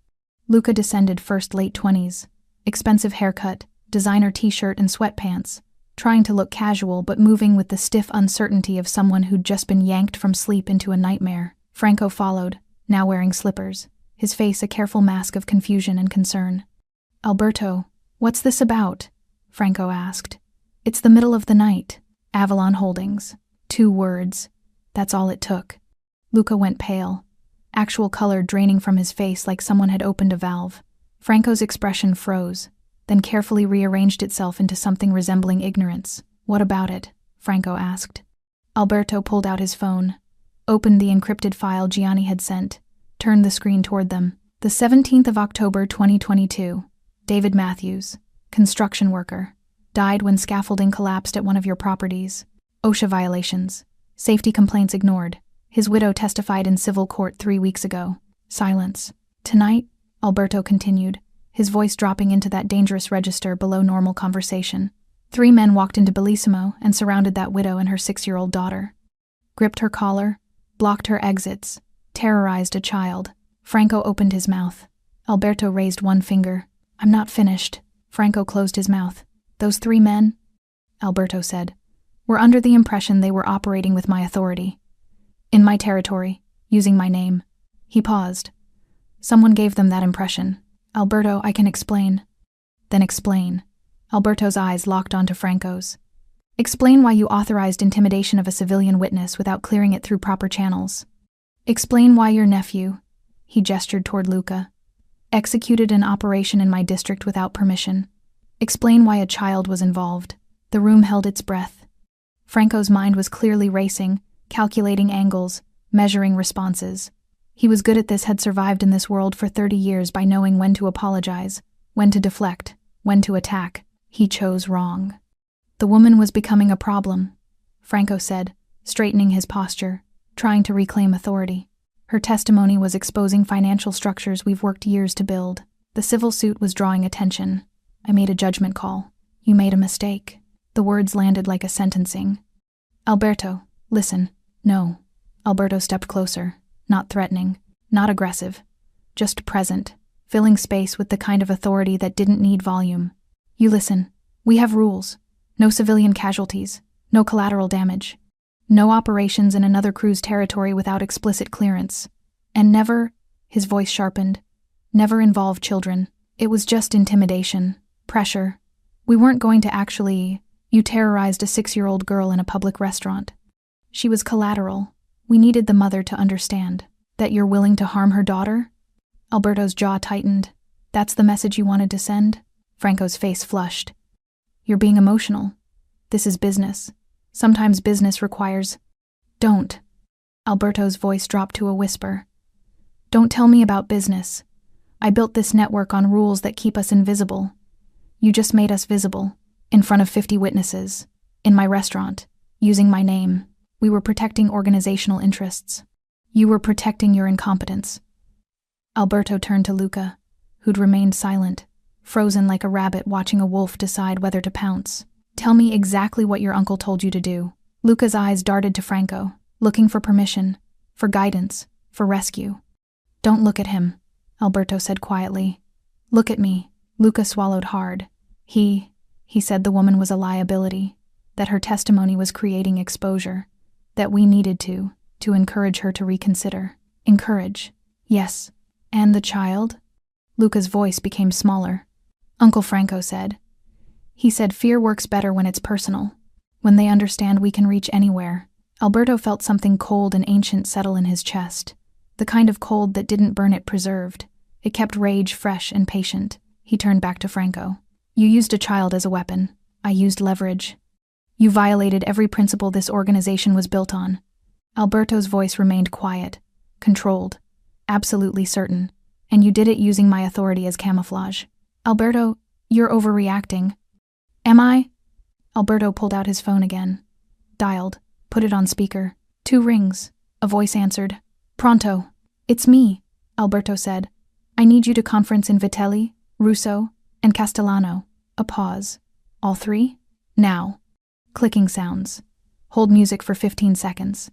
Luca descended, first late 20s, expensive haircut, designer t-shirt and sweatpants, trying to look casual but moving with the stiff uncertainty of someone who'd just been yanked from sleep into a nightmare. Franco followed, now wearing slippers, his face a careful mask of confusion and concern. "Alberto, what's this about?" Franco asked. "It's the middle of the night." Avalon Holdings. 2 words. That's all it took. Luca went pale, actual color draining from his face like someone had opened a valve. Franco's expression froze, then carefully rearranged itself into something resembling ignorance. "What about it?" Franco asked. Alberto pulled out his phone, opened the encrypted file Gianni had sent, turned the screen toward them. The 17th of October 2022. David Matthews, construction worker, died when scaffolding collapsed at one of your properties. OSHA violations. Safety complaints ignored. His widow testified in civil court 3 weeks ago. Silence. "Tonight," Alberto continued, his voice dropping into that dangerous register below normal conversation, 3 men walked into Bellissimo and surrounded that widow and her 6-year-old daughter. Gripped her collar, blocked her exits, terrorized a child. Franco opened his mouth. Alberto raised one finger. "I'm not finished." Franco closed his mouth. "Those 3 men," Alberto said, "were under the impression they were operating with my authority. In my territory, using my name." He paused. "Someone gave them that impression. Alberto, I can explain." "Then explain." Alberto's eyes locked onto Franco's. "Explain why you authorized intimidation of a civilian witness without clearing it through proper channels. Explain why your nephew," he gestured toward Luca, "executed an operation in my district without permission. Explain why a child was involved." The room held its breath. Franco's mind was clearly racing, calculating angles, measuring responses. He was good at this, had survived in this world for 30 years by knowing when to apologize, when to deflect, when to attack. He chose wrong. The woman was becoming a problem. Franco said, straightening his posture, trying to reclaim authority. Her testimony was exposing financial structures we've worked years to build. The civil suit was drawing attention. I made a judgment call. You made a mistake. The words landed like a sentencing. Alberto, listen. No. Alberto stepped closer, not threatening, not aggressive, just present, filling space with the kind of authority that didn't need volume. You listen. We have rules. No civilian casualties. No collateral damage. No operations in another crew's territory without explicit clearance. And never, his voice sharpened, never involve children. It was just intimidation, pressure. We weren't going to actually. You terrorized a 6-year-old girl in a public restaurant. She was collateral. We needed the mother to understand. That you're willing to harm her daughter? Alberto's jaw tightened. That's the message you wanted to send? Franco's face flushed. You're being emotional. This is business. Sometimes business requires. Don't. Alberto's voice dropped to a whisper. Don't tell me about business. I built this network on rules that keep us invisible. You just made us visible. In front of 50 witnesses. In my restaurant. Using my name. We were protecting organizational interests. You were protecting your incompetence. Alberto turned to Luca, who'd remained silent, frozen like a rabbit watching a wolf decide whether to pounce. Tell me exactly what your uncle told you to do. Luca's eyes darted to Franco, looking for permission, for guidance, for rescue. Don't look at him, Alberto said quietly. Look at me. Luca swallowed hard. He said the woman was a liability, that her testimony was creating exposure, that we needed to encourage her to reconsider. Encourage. Yes. And the child? Luca's voice became smaller. Uncle Franco said. He said fear works better when it's personal, when they understand we can reach anywhere. Alberto felt something cold and ancient settle in his chest, the kind of cold that didn't burn it preserved. It kept rage fresh and patient. He turned back to Franco. You used a child as a weapon. I used leverage. You violated every principle this organization was built on. Alberto's voice remained quiet, controlled, absolutely certain, and you did it using my authority as camouflage. Alberto, you're overreacting. Am I? Alberto pulled out his phone again. Dialed, put it on speaker. 2 rings. A voice answered. Pronto. It's me, Alberto said. I need you to conference in Vitelli, Russo, and Castellano. A pause. All 3? Now. Clicking sounds. Hold music for 15 seconds.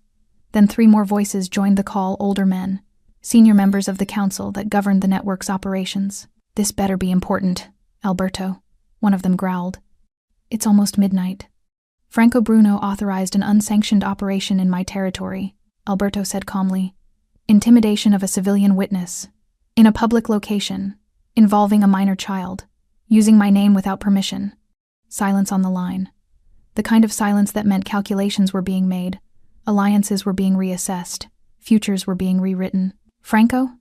Then 3 more voices joined the call, older men, senior members of the council that governed the network's operations. This better be important, Alberto, one of them growled. It's almost midnight. Franco Bruno authorized an unsanctioned operation in my territory, Alberto said calmly. Intimidation of a civilian witness. In a public location. Involving a minor child. Using my name without permission. Silence on the line. The kind of silence that meant calculations were being made, alliances were being reassessed, futures were being rewritten. Franco?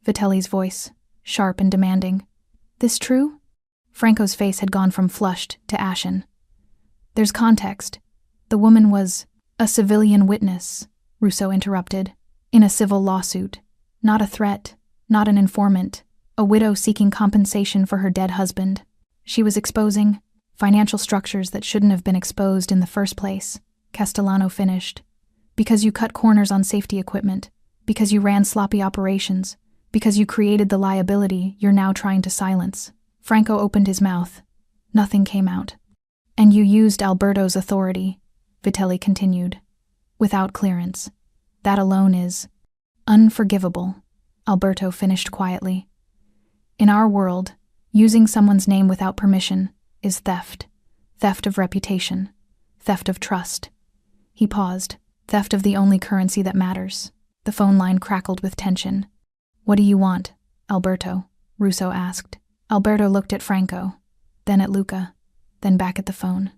Vitelli's voice, sharp and demanding. This true? Franco's face had gone from flushed to ashen. There's context. The woman was a civilian witness, Russo interrupted, in a civil lawsuit. Not a threat, not an informant, a widow seeking compensation for her dead husband. She was exposing financial structures that shouldn't have been exposed in the first place, Castellano finished. Because you cut corners on safety equipment, because you ran sloppy operations, because you created the liability you're now trying to silence. Franco opened his mouth. Nothing came out. And you used Alberto's authority, Vitelli continued, without clearance. That alone is unforgivable, Alberto finished quietly. In our world, using someone's name without permission is theft. Theft of reputation. Theft of trust. He paused. Theft of the only currency that matters. The phone line crackled with tension. What do you want, Alberto? Russo asked. Alberto looked at Franco, then at Luca, then back at the phone.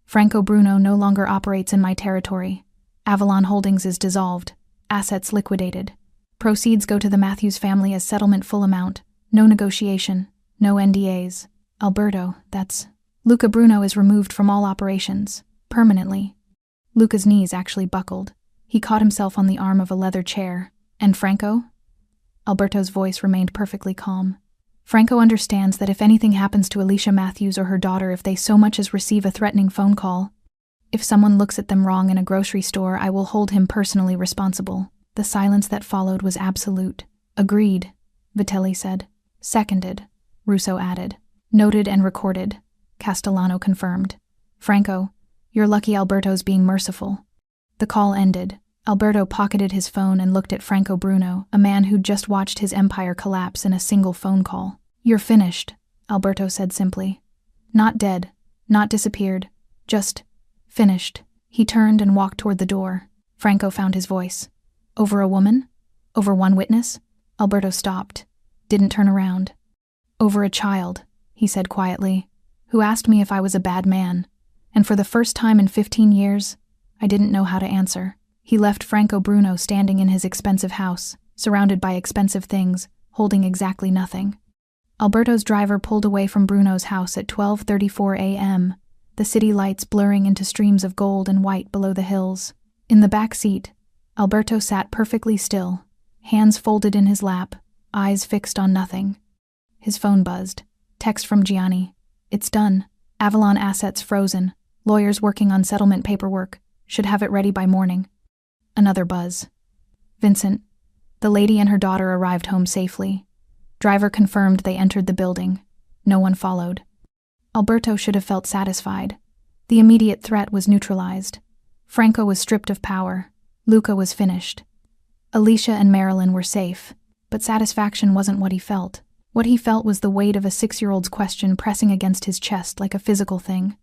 Franco Bruno no longer operates in my territory. Avalon Holdings is dissolved. Assets liquidated. Proceeds go to the Matthews family as settlement full amount. No negotiation. No NDAs. Alberto, that's... Luca Bruno is removed from all operations. Permanently. Luca's knees actually buckled. He caught himself on the arm of a leather chair. And Franco? Alberto's voice remained perfectly calm. Franco understands that if anything happens to Alicia Matthews or her daughter, if they so much as receive a threatening phone call, If someone looks at them wrong in a grocery store, I will hold him personally responsible. The silence that followed was absolute. Agreed, Vitelli said. Seconded, Russo added. Noted and recorded, Castellano confirmed. Franco, you're lucky Alberto's being merciful. The call ended. Alberto pocketed his phone and looked at Franco Bruno, a man who'd just watched his empire collapse in a single phone call. You're finished, Alberto said simply. Not dead, not disappeared, just finished. He turned and walked toward the door. Franco found his voice. Over a woman? Over one witness? Alberto stopped, didn't turn around. Over a child, he said quietly, who asked me if I was a bad man, and for the first time in 15 years, I didn't know how to answer. He left Franco Bruno standing in his expensive house, surrounded by expensive things, holding exactly nothing. Alberto's driver pulled away from Bruno's house at 12:34 a.m., the city lights blurring into streams of gold and white below the hills. In the back seat, Alberto sat perfectly still, hands folded in his lap, eyes fixed on nothing. His phone buzzed. Text from Gianni. It's done. Avalon assets frozen. Lawyers working on settlement paperwork. Should have it ready by morning. Another buzz. Vincent. The lady and her daughter arrived home safely. Driver confirmed they entered the building. No one followed. Alberto should have felt satisfied. The immediate threat was neutralized. Franco was stripped of power. Luca was finished. Alicia and Marilyn were safe, but satisfaction wasn't what he felt. What he felt was the weight of a 6-year-old's question pressing against his chest like a physical thing.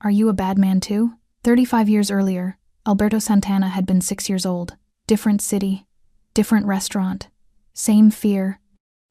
Are you a bad man too? 35 years earlier, Alberto Santana had been 6 years old. Different city, different restaurant, same fear.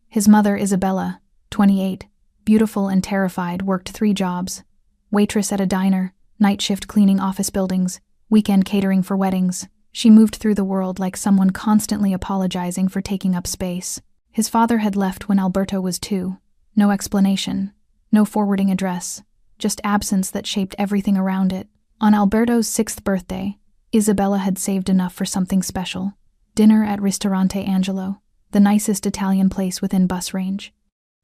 His mother, Isabella, 28, beautiful and terrified, worked 3 jobs. Waitress at a diner, night shift cleaning office buildings, weekend catering for weddings. She moved through the world like someone constantly apologizing for taking up space. His father had left when Alberto was 2. No explanation, no forwarding address, just absence that shaped everything around it. On Alberto's 6th birthday, Isabella had saved enough for something special. Dinner at Ristorante Angelo, the nicest Italian place within bus range.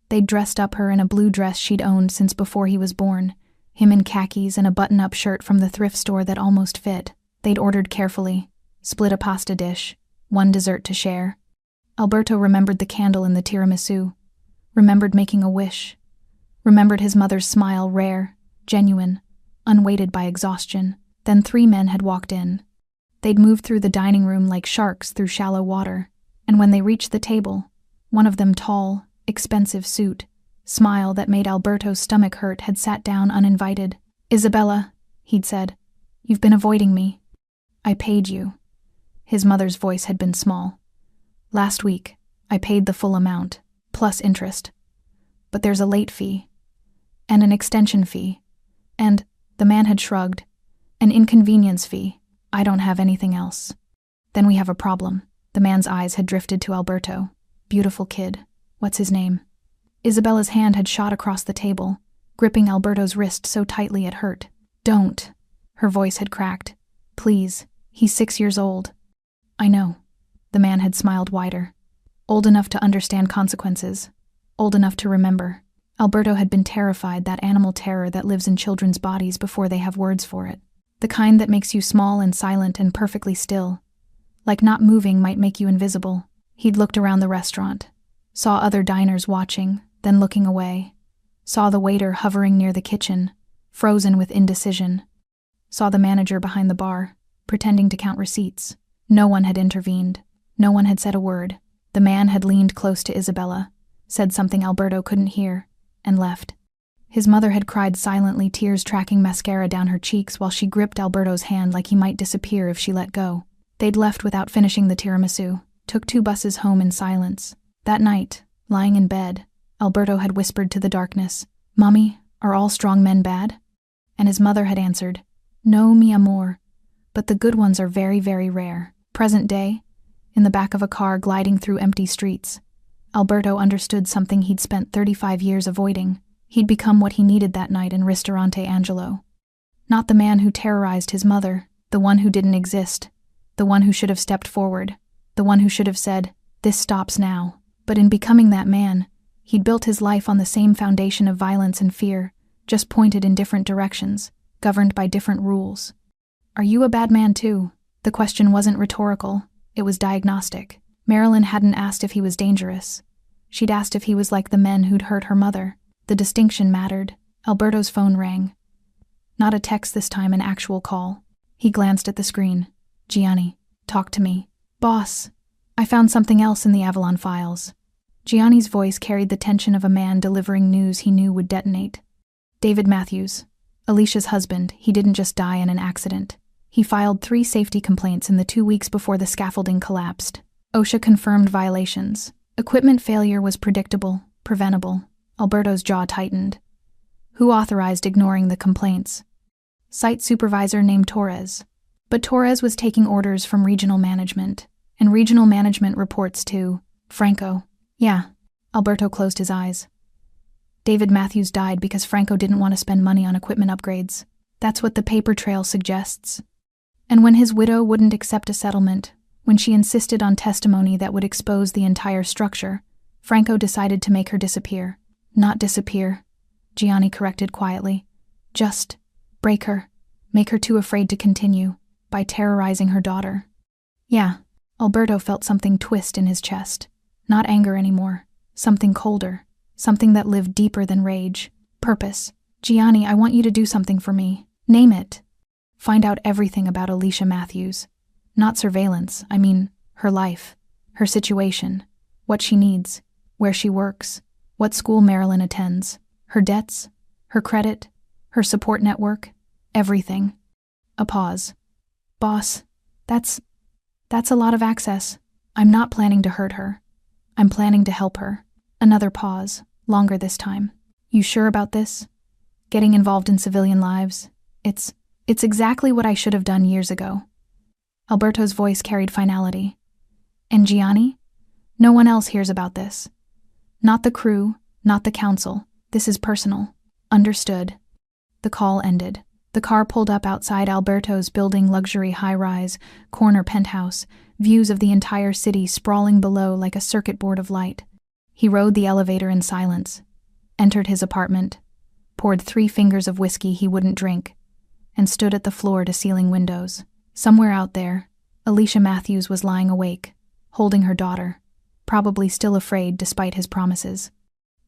They'd dressed up her in a blue dress she'd owned since before he was born, him in khakis and a button-up shirt from the thrift store that almost fit. They'd ordered carefully, split a pasta dish, one dessert to share. Alberto remembered the candle in the tiramisu, remembered making a wish, remembered his mother's smile, rare, genuine, unweighted by exhaustion. Then 3 men had walked in. They'd moved through the dining room like sharks through shallow water, and when they reached the table, one of them tall, expensive suit, smile that made Alberto's stomach hurt, had sat down uninvited. Isabella, he'd said, you've been avoiding me. I paid you. His mother's voice had been small. Last week, I paid the full amount, plus interest. But there's a late fee, and an extension fee, and, the man had shrugged, an inconvenience fee. I don't have anything else. Then we have a problem. The man's eyes had drifted to Alberto. Beautiful kid. What's his name? Isabella's hand had shot across the table, gripping Alberto's wrist so tightly it hurt. Don't. Her voice had cracked. Please. He's 6 years old. I know. The man had smiled wider. Old enough to understand consequences. Old enough to remember. Alberto had been terrified, that animal terror that lives in children's bodies before they have words for it. The kind that makes you small and silent and perfectly still. Like not moving might make you invisible. He'd looked around the restaurant. Saw other diners watching, then looking away. Saw the waiter hovering near the kitchen, frozen with indecision. Saw the manager behind the bar, pretending to count receipts. No one had intervened. No one had said a word. The man had leaned close to Isabella, said something Alberto couldn't hear, and left. His mother had cried silently, tears tracking mascara down her cheeks while she gripped Alberto's hand like he might disappear if she let go. They'd left without finishing the tiramisu, took 2 buses home in silence. That night, lying in bed, Alberto had whispered to the darkness, "Mommy, are all strong men bad?" And his mother had answered, "No, mi amor, but the good ones are very, very rare." Present day, in the back of a car gliding through empty streets, Alberto understood something he'd spent 35 years avoiding. He'd become what he needed that night in Ristorante Angelo. Not the man who terrorized his mother, the one who didn't exist, the one who should have stepped forward, the one who should have said, "This stops now." But in becoming that man, he'd built his life on the same foundation of violence and fear, just pointed in different directions, governed by different rules. Are you a bad man too? The question wasn't rhetorical, it was diagnostic. Marilyn hadn't asked if he was dangerous. She'd asked if he was like the men who'd hurt her mother. The distinction mattered. Alberto's phone rang. Not a text this time, an actual call. He glanced at the screen. Gianni, talk to me. Boss, I found something else in the Avalon files. Gianni's voice carried the tension of a man delivering news he knew would detonate. David Matthews, Alicia's husband, he didn't just die in an accident. He filed 3 safety complaints in the 2 weeks before the scaffolding collapsed. OSHA confirmed violations. Equipment failure was predictable, preventable. Alberto's jaw tightened. Who authorized ignoring the complaints? Site supervisor named Torres. But Torres was taking orders from regional management, and regional management reports to Franco. Yeah. Alberto closed his eyes. David Matthews died because Franco didn't want to spend money on equipment upgrades. That's what the paper trail suggests. And when his widow wouldn't accept a settlement, when she insisted on testimony that would expose the entire structure, Franco decided to make her disappear. Not disappear, Gianni corrected quietly. Just break her, make her too afraid to continue, by terrorizing her daughter. Yeah, Alberto felt something twist in his chest. Not anger anymore, something colder, something that lived deeper than rage. Purpose. Gianni, I want you to do something for me. Name it. Find out everything about Alicia Matthews. Not surveillance, I mean her life, her situation, what she needs, where she works, what school Marilyn attends, her debts, her credit, her support network, everything. A pause. Boss, that's a lot of access. I'm not planning to hurt her. I'm planning to help her. Another pause, longer this time. You sure about this? Getting involved in civilian lives? It's exactly what I should have done years ago. Alberto's voice carried finality. And Gianni? No one else hears about this. Not the crew, not the council. This is personal. Understood. The call ended. The car pulled up outside Alberto's building, luxury high-rise, corner penthouse, views of the entire city sprawling below like a circuit board of light. He rode the elevator in silence, entered his apartment, poured 3 fingers of whiskey he wouldn't drink, and stood at the floor-to-ceiling windows. Somewhere out there, Alicia Matthews was lying awake, holding her daughter, probably still afraid despite his promises.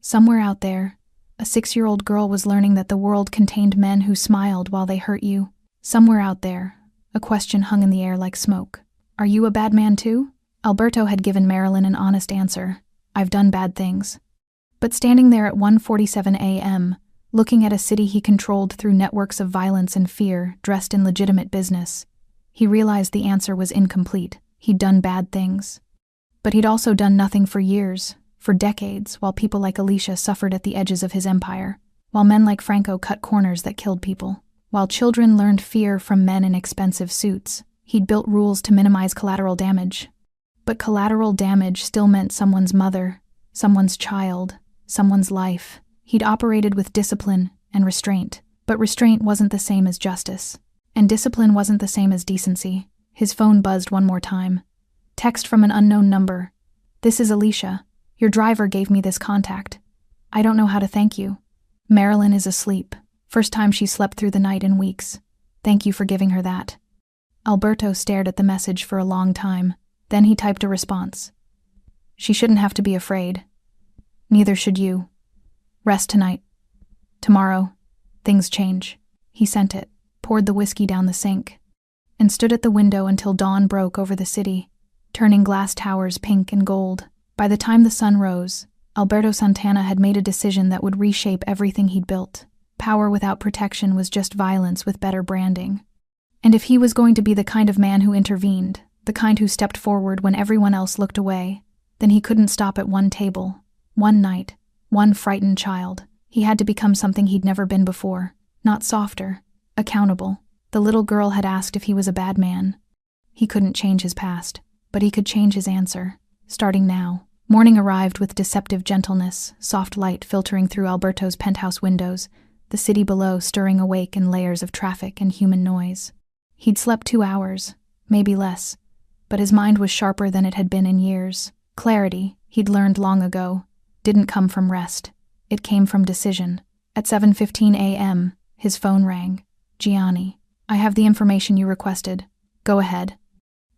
Somewhere out there, a 6-year-old girl was learning that the world contained men who smiled while they hurt you. Somewhere out there, a question hung in the air like smoke. Are you a bad man too? Alberto had given Marilyn an honest answer. I've done bad things. But standing there at 1:47 a.m., looking at a city he controlled through networks of violence and fear, dressed in legitimate business, he realized the answer was incomplete. He'd done bad things. But he'd also done nothing for years, for decades, while people like Alicia suffered at the edges of his empire, while men like Franco cut corners that killed people, while children learned fear from men in expensive suits. He'd built rules to minimize collateral damage. But collateral damage still meant someone's mother, someone's child, someone's life. He'd operated with discipline and restraint, but restraint wasn't the same as justice. And discipline wasn't the same as decency. His phone buzzed one more time. Text from an unknown number. This is Alicia. Your driver gave me this contact. I don't know how to thank you. Marilyn is asleep. First time she slept through the night in weeks. Thank you for giving her that. Alberto stared at the message for a long time. Then he typed a response. She shouldn't have to be afraid. Neither should you. Rest tonight. Tomorrow, things change. He sent it, poured the whiskey down the sink, and stood at the window until dawn broke over the city, turning glass towers pink and gold. By the time the sun rose, Alberto Santana had made a decision that would reshape everything he'd built. Power without protection was just violence with better branding. And if he was going to be the kind of man who intervened, the kind who stepped forward when everyone else looked away, then he couldn't stop at one table, one night, one frightened child. He had to become something he'd never been before, not softer, accountable. The little girl had asked if he was a bad man. He couldn't change his past, but he could change his answer, starting now. Morning arrived with deceptive gentleness, soft light filtering through Alberto's penthouse windows, the city below stirring awake in layers of traffic and human noise. He'd slept 2 hours, maybe less, but his mind was sharper than it had been in years. Clarity, he'd learned long ago, didn't come from rest. It came from decision. At 7:15 a.m., his phone rang. Gianni. I have the information you requested. Go ahead.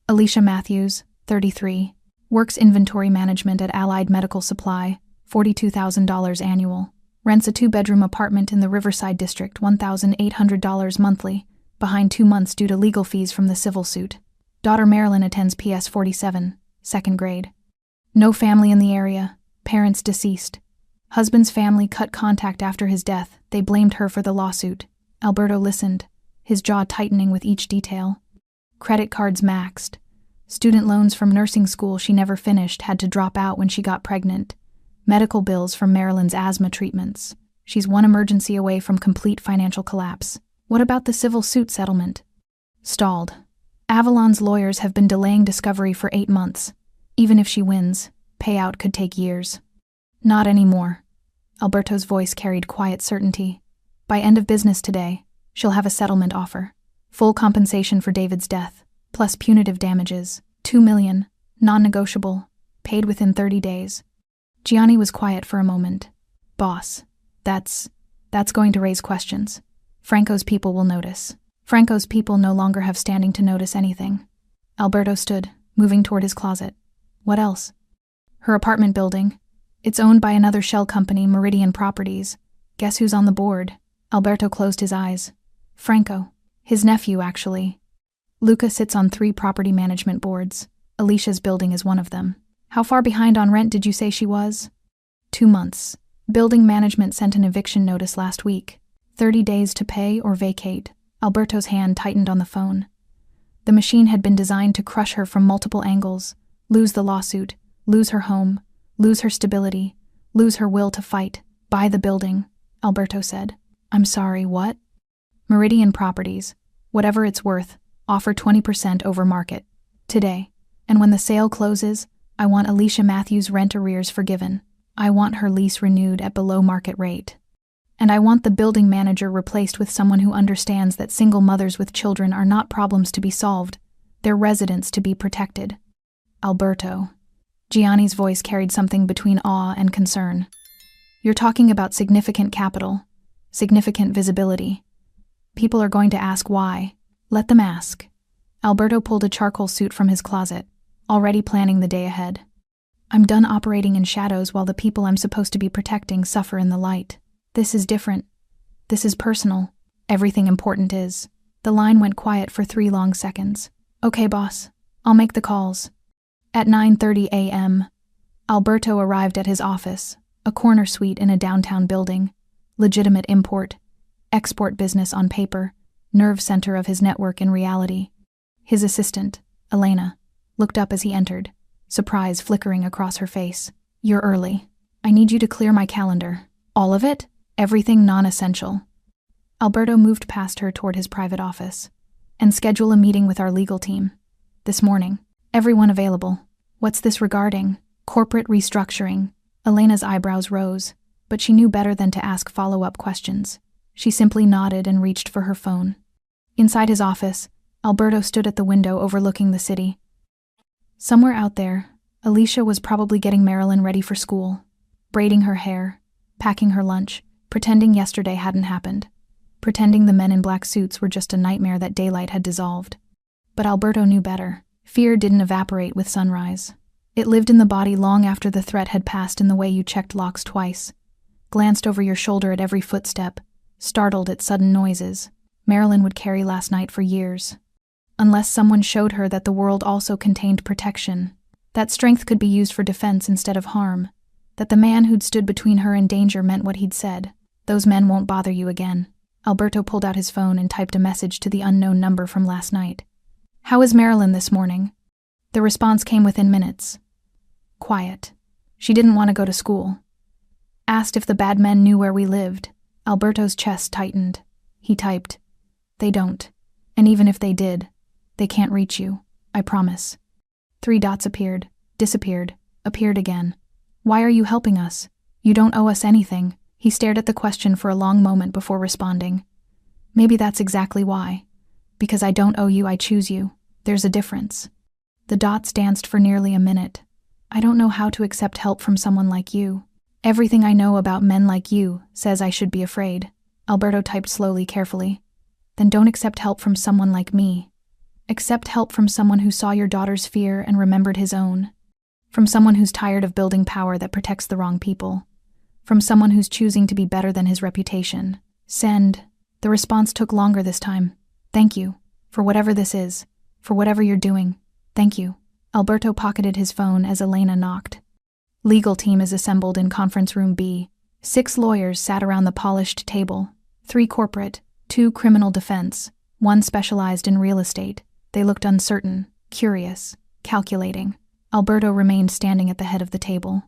Alicia Matthews, 33. Works inventory management at Allied Medical Supply, $42,000 annual. Rents a 2-bedroom apartment in the Riverside District, $1,800 monthly, behind 2 months due to legal fees from the civil suit. Daughter Marilyn attends PS 47, 2nd grade. No family in the area, parents deceased. Husband's family cut contact after his death. They blamed her for the lawsuit. Alberto listened, his jaw tightening with each detail. Credit cards maxed. Student loans from nursing school she never finished had to drop out when she got pregnant. Medical bills from Marilyn's asthma treatments. She's one emergency away from complete financial collapse. What about the civil suit settlement? Stalled. Avalon's lawyers have been delaying discovery for 8 months. Even if she wins, payout could take years. Not anymore. Alberto's voice carried quiet certainty. By end of business today, she'll have a settlement offer. Full compensation for David's death, plus punitive damages, $2 million, non-negotiable, paid within 30 days. Gianni was quiet for a moment. Boss, that's going to raise questions. Franco's people will notice. Franco's people no longer have standing to notice anything. Alberto stood, moving toward his closet. What else? Her apartment building. It's owned by another shell company, Meridian Properties. Guess who's on the board? Alberto closed his eyes. Franco. His nephew, actually. Luca sits on 3 property management boards. Alicia's building is one of them. How far behind on rent did you say she was? 2 months. Building management sent an eviction notice last week. 30 days to pay or vacate. Alberto's hand tightened on the phone. The machine had been designed to crush her from multiple angles. Lose the lawsuit. Lose her home. Lose her stability. Lose her will to fight. Buy the building. Alberto said. I'm sorry, what? Meridian Properties. Whatever it's worth. Offer 20% over market. Today. And when the sale closes, I want Alicia Matthews' rent arrears forgiven. I want her lease renewed at below market rate. And I want the building manager replaced with someone who understands that single mothers with children are not problems to be solved. They're residents to be protected. Alberto. Gianni's voice carried something between awe and concern. You're talking about significant capital, significant visibility. People are going to ask why. Let them ask. Alberto pulled a charcoal suit from his closet, already planning the day ahead. I'm done operating in shadows while the people I'm supposed to be protecting suffer in the light. This is different. This is personal. Everything important is. The line went quiet for 3 long seconds. Okay, boss. I'll make the calls. At 9:30 a.m., Alberto arrived at his office, a corner suite in a downtown building. Legitimate import, export business on paper, nerve center of his network in reality. His assistant, Elena, looked up as he entered, surprise flickering across her face. You're early. I need you to clear my calendar. All of it? Everything non-essential. Alberto moved past her toward his private office. And schedule a meeting with our legal team. This morning. Everyone available. What's this regarding? Corporate restructuring. Elena's eyebrows rose, but she knew better than to ask follow-up questions. She simply nodded and reached for her phone. Inside his office, Alberto stood at the window overlooking the city. Somewhere out there, Alicia was probably getting Marilyn ready for school, braiding her hair, packing her lunch, pretending yesterday hadn't happened, pretending the men in black suits were just a nightmare that daylight had dissolved. But Alberto knew better. Fear didn't evaporate with sunrise. It lived in the body long after the threat had passed in the way you checked locks twice, glanced over your shoulder at every footstep, startled at sudden noises. Marilyn would carry last night for years. Unless someone showed her that the world also contained protection, that strength could be used for defense instead of harm, that the man who'd stood between her and danger meant what he'd said. Those men won't bother you again. Alberto pulled out his phone and typed a message to the unknown number from last night. How is Marilyn this morning? The response came within minutes. Quiet. She didn't want to go to school. Asked if the bad men knew where we lived. Alberto's chest tightened. He typed, They don't. And even if they did, they can't reach you. I promise. 3 dots appeared, disappeared, appeared again. Why are you helping us? You don't owe us anything. He stared at the question for a long moment before responding. Maybe that's exactly why. Because I don't owe you, I choose you. There's a difference. The dots danced for nearly a minute. I don't know how to accept help from someone like you. Everything I know about men like you says I should be afraid. Alberto typed slowly, carefully. then don't accept help from someone like me. Accept help from someone who saw your daughter's fear and remembered his own. From someone who's tired of building power that protects the wrong people. From someone who's choosing to be better than his reputation. Send. The response took longer this time. Thank you. For whatever this is. For whatever you're doing. Thank you. Alberto pocketed his phone as Elena knocked. Legal team is assembled in conference room B. 6 lawyers sat around the polished table. 3 corporate, 2 criminal defense, 1 specialized in real estate. They looked uncertain, curious, calculating. Alberto remained standing at the head of the table.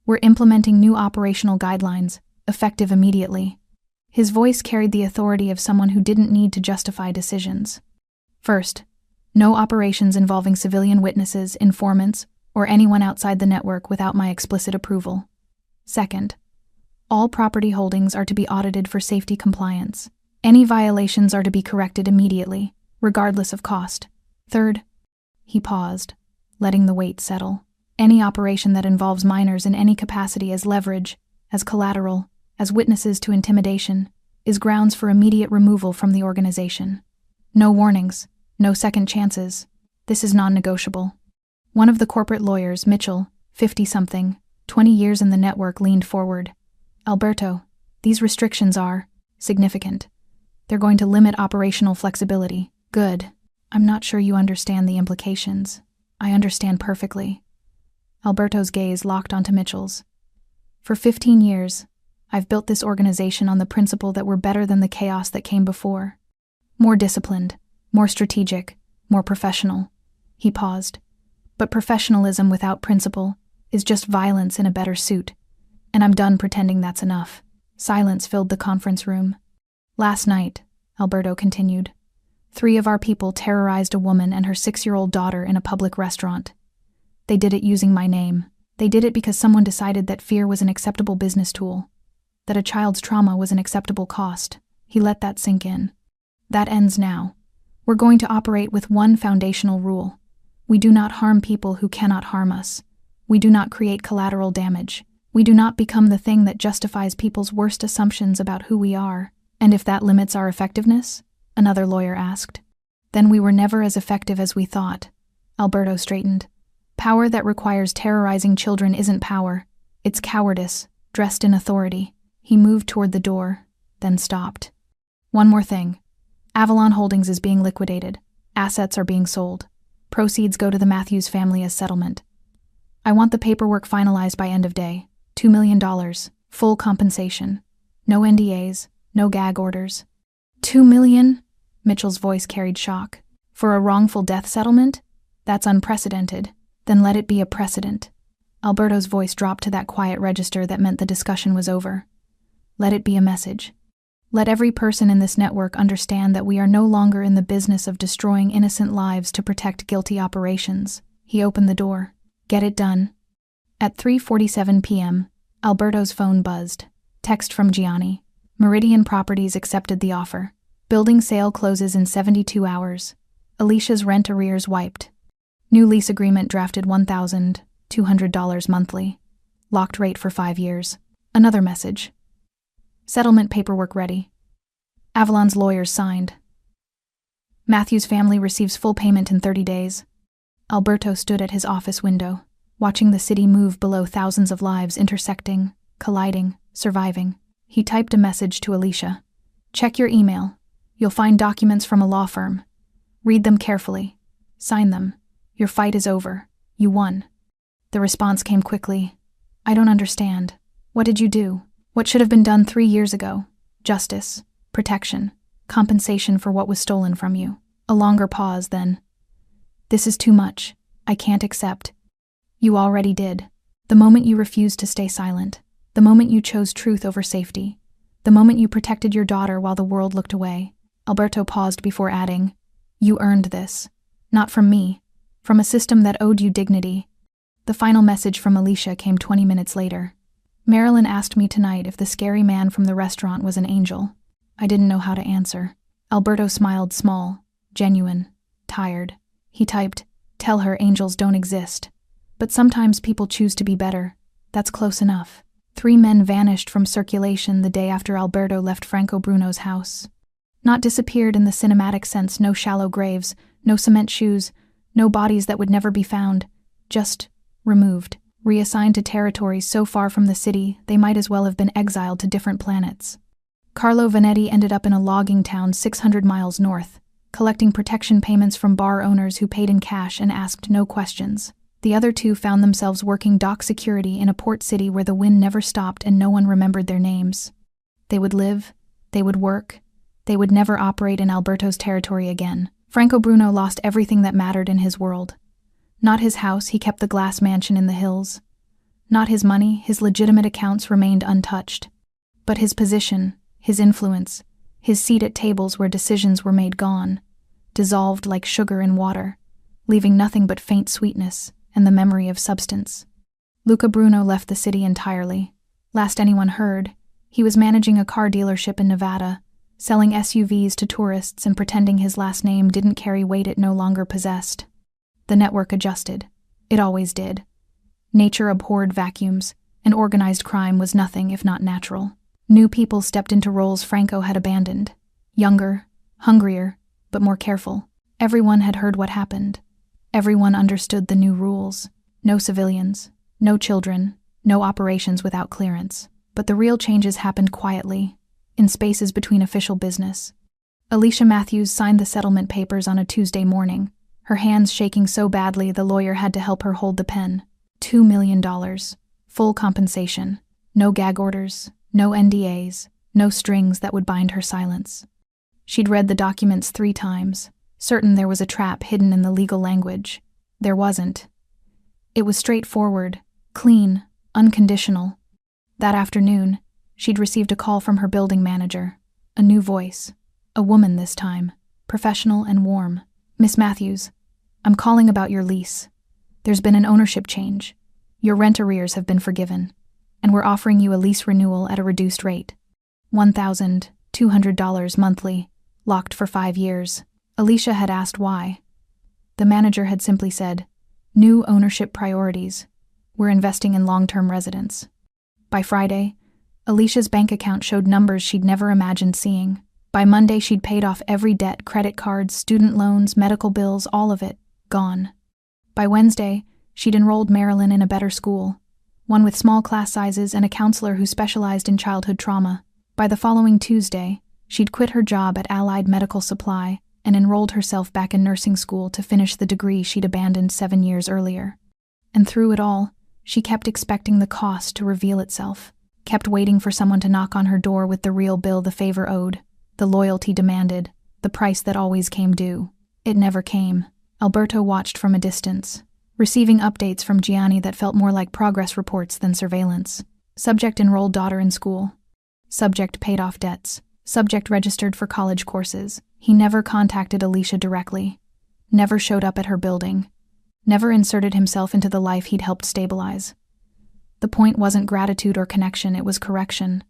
We're implementing new operational guidelines, effective immediately. His voice carried the authority of someone who didn't need to justify decisions. First, no operations involving civilian witnesses, informants, or anyone outside the network without my explicit approval. Second, all property holdings are to be audited for safety compliance. Any violations are to be corrected immediately, regardless of cost. Third, he paused, letting the weight settle. Any operation that involves minors in any capacity as leverage, as collateral, as witnesses to intimidation, is grounds for immediate removal from the organization. No warnings, no second chances. This is non-negotiable. One of the corporate lawyers, Mitchell, 50-something, 20 years in the network, leaned forward. Alberto, these restrictions are significant. They're going to limit operational flexibility. Good. I'm not sure you understand the implications. I understand perfectly. Alberto's gaze locked onto Mitchell's. For 15 years, I've built this organization on the principle that we're better than the chaos that came before. More disciplined, more strategic, more professional. He paused. But professionalism without principle is just violence in a better suit, and I'm done pretending that's enough. Silence filled the conference room. Last night, Alberto continued, 3 of our people terrorized a woman and her 6-year-old daughter in a public restaurant. They did it using my name. They did it because someone decided that fear was an acceptable business tool, that a child's trauma was an acceptable cost. He let that sink in. That ends now. We're going to operate with one foundational rule. We do not harm people who cannot harm us. We do not create collateral damage. We do not become the thing that justifies people's worst assumptions about who we are. And if that limits our effectiveness? Another lawyer asked. Then we were never as effective as we thought. Alberto straightened. Power that requires terrorizing children isn't power. It's cowardice, dressed in authority. He moved toward the door, then stopped. One more thing. Avalon Holdings is being liquidated. Assets are being sold. Proceeds go to the Matthews family as settlement. I want the paperwork finalized by end of day. $2 million. Full compensation. No NDAs. No gag orders. $2 million? Mitchell's voice carried shock. For a wrongful death settlement? That's unprecedented. Then let it be a precedent. Alberto's voice dropped to that quiet register that meant the discussion was over. Let it be a message. Let every person in this network understand that we are no longer in the business of destroying innocent lives to protect guilty operations. He opened the door. Get it done. At 3:47 p.m., Alberto's phone buzzed. Text from Gianni. Meridian Properties accepted the offer. Building sale closes in 72 hours. Alicia's rent arrears wiped. New lease agreement drafted $1,200 monthly. Locked rate for 5 years. Another message. Settlement paperwork ready. Avalon's lawyers signed. Matthews' family receives full payment in 30 days. Alberto stood at his office window, watching the city move below thousands of lives intersecting, colliding, surviving. He typed a message to Alicia. Check your email. You'll find documents from a law firm. Read them carefully. Sign them. Your fight is over. You won. The response came quickly. I don't understand. What did you do? What should have been done 3 years ago? Justice, protection, compensation for what was stolen from you. A longer pause, then. This is too much. I can't accept. You already did. The moment you refused to stay silent. The moment you chose truth over safety. The moment you protected your daughter while the world looked away. Alberto paused before adding, You earned this. Not from me. From a system that owed you dignity. The final message from Alicia came 20 minutes later. Marilyn asked me tonight if the scary man from the restaurant was an angel. I didn't know how to answer. Alberto smiled small, genuine, tired. He typed, Tell her angels don't exist. But sometimes people choose to be better. That's close enough. 3 men vanished from circulation the day after Alberto left Franco Bruno's house. Not disappeared in the cinematic sense, no shallow graves, no cement shoes, no bodies that would never be found. Just removed, reassigned to territories so far from the city they might as well have been exiled to different planets. Carlo Vanetti ended up in a logging town 600 miles north, collecting protection payments from bar owners who paid in cash and asked no questions. The other two found themselves working dock security in a port city where the wind never stopped and no one remembered their names. They would live, they would work, they would never operate in Alberto's territory again. Franco Bruno lost everything that mattered in his world. Not his house, he kept the glass mansion in the hills. Not his money, his legitimate accounts remained untouched. But his position, his influence, his seat at tables where decisions were made gone, dissolved like sugar in water, leaving nothing but faint sweetness and the memory of substance. Luca Bruno left the city entirely. Last anyone heard, he was managing a car dealership in Nevada, selling SUVs to tourists and pretending his last name didn't carry weight it no longer possessed. The network adjusted. It always did. Nature abhorred vacuums, and organized crime was nothing if not natural. New people stepped into roles Franco had abandoned. Younger, hungrier, but more careful. Everyone had heard what happened. Everyone understood the new rules. No civilians, no children, no operations without clearance. But the real changes happened quietly, in spaces between official business. Alicia Matthews signed the settlement papers on a Tuesday morning, her hands shaking so badly the lawyer had to help her hold the pen. $2 million. Full compensation. No gag orders, no NDAs, no strings that would bind her silence. She'd read the documents 3 times, certain there was a trap hidden in the legal language. There wasn't. It was straightforward, clean, unconditional. That afternoon, she'd received a call from her building manager. A new voice. A woman this time, professional and warm. "Miss Matthews, I'm calling about your lease. There's been an ownership change. Your rent arrears have been forgiven, and we're offering you a lease renewal at a reduced rate. $1,200 monthly, locked for 5 years. Alicia had asked why. The manager had simply said, "New ownership priorities. We're investing in long-term residents." By Friday, Alicia's bank account showed numbers she'd never imagined seeing. By Monday, she'd paid off every debt, credit cards, student loans, medical bills, all of it, gone. By Wednesday, she'd enrolled Marilyn in a better school, one with small class sizes and a counselor who specialized in childhood trauma. By the following Tuesday, she'd quit her job at Allied Medical Supply and enrolled herself back in nursing school to finish the degree she'd abandoned 7 years earlier. And through it all, she kept expecting the cost to reveal itself, kept waiting for someone to knock on her door with the real bill the favor owed, the loyalty demanded, the price that always came due. It never came. Alberto watched from a distance, receiving updates from Gianni that felt more like progress reports than surveillance. Subject enrolled daughter in school. Subject paid off debts. Subject registered for college courses. He never contacted Alicia directly. Never showed up at her building. Never inserted himself into the life he'd helped stabilize. The point wasn't gratitude or connection, it was correction.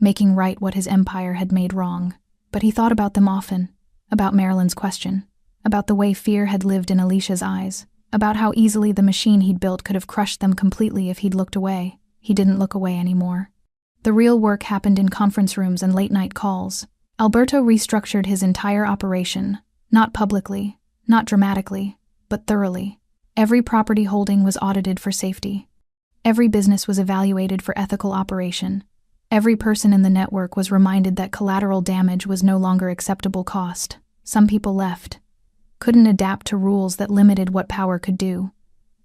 Making right what his empire had made wrong. But he thought about them often. About Marilyn's question. About the way fear had lived in Alicia's eyes. About how easily the machine he'd built could have crushed them completely if he'd looked away. He didn't look away anymore. The real work happened in conference rooms and late-night calls. Alberto restructured his entire operation, not publicly, not dramatically, but thoroughly. Every property holding was audited for safety. Every business was evaluated for ethical operation. Every person in the network was reminded that collateral damage was no longer acceptable cost. Some people left. Couldn't adapt to rules that limited what power could do.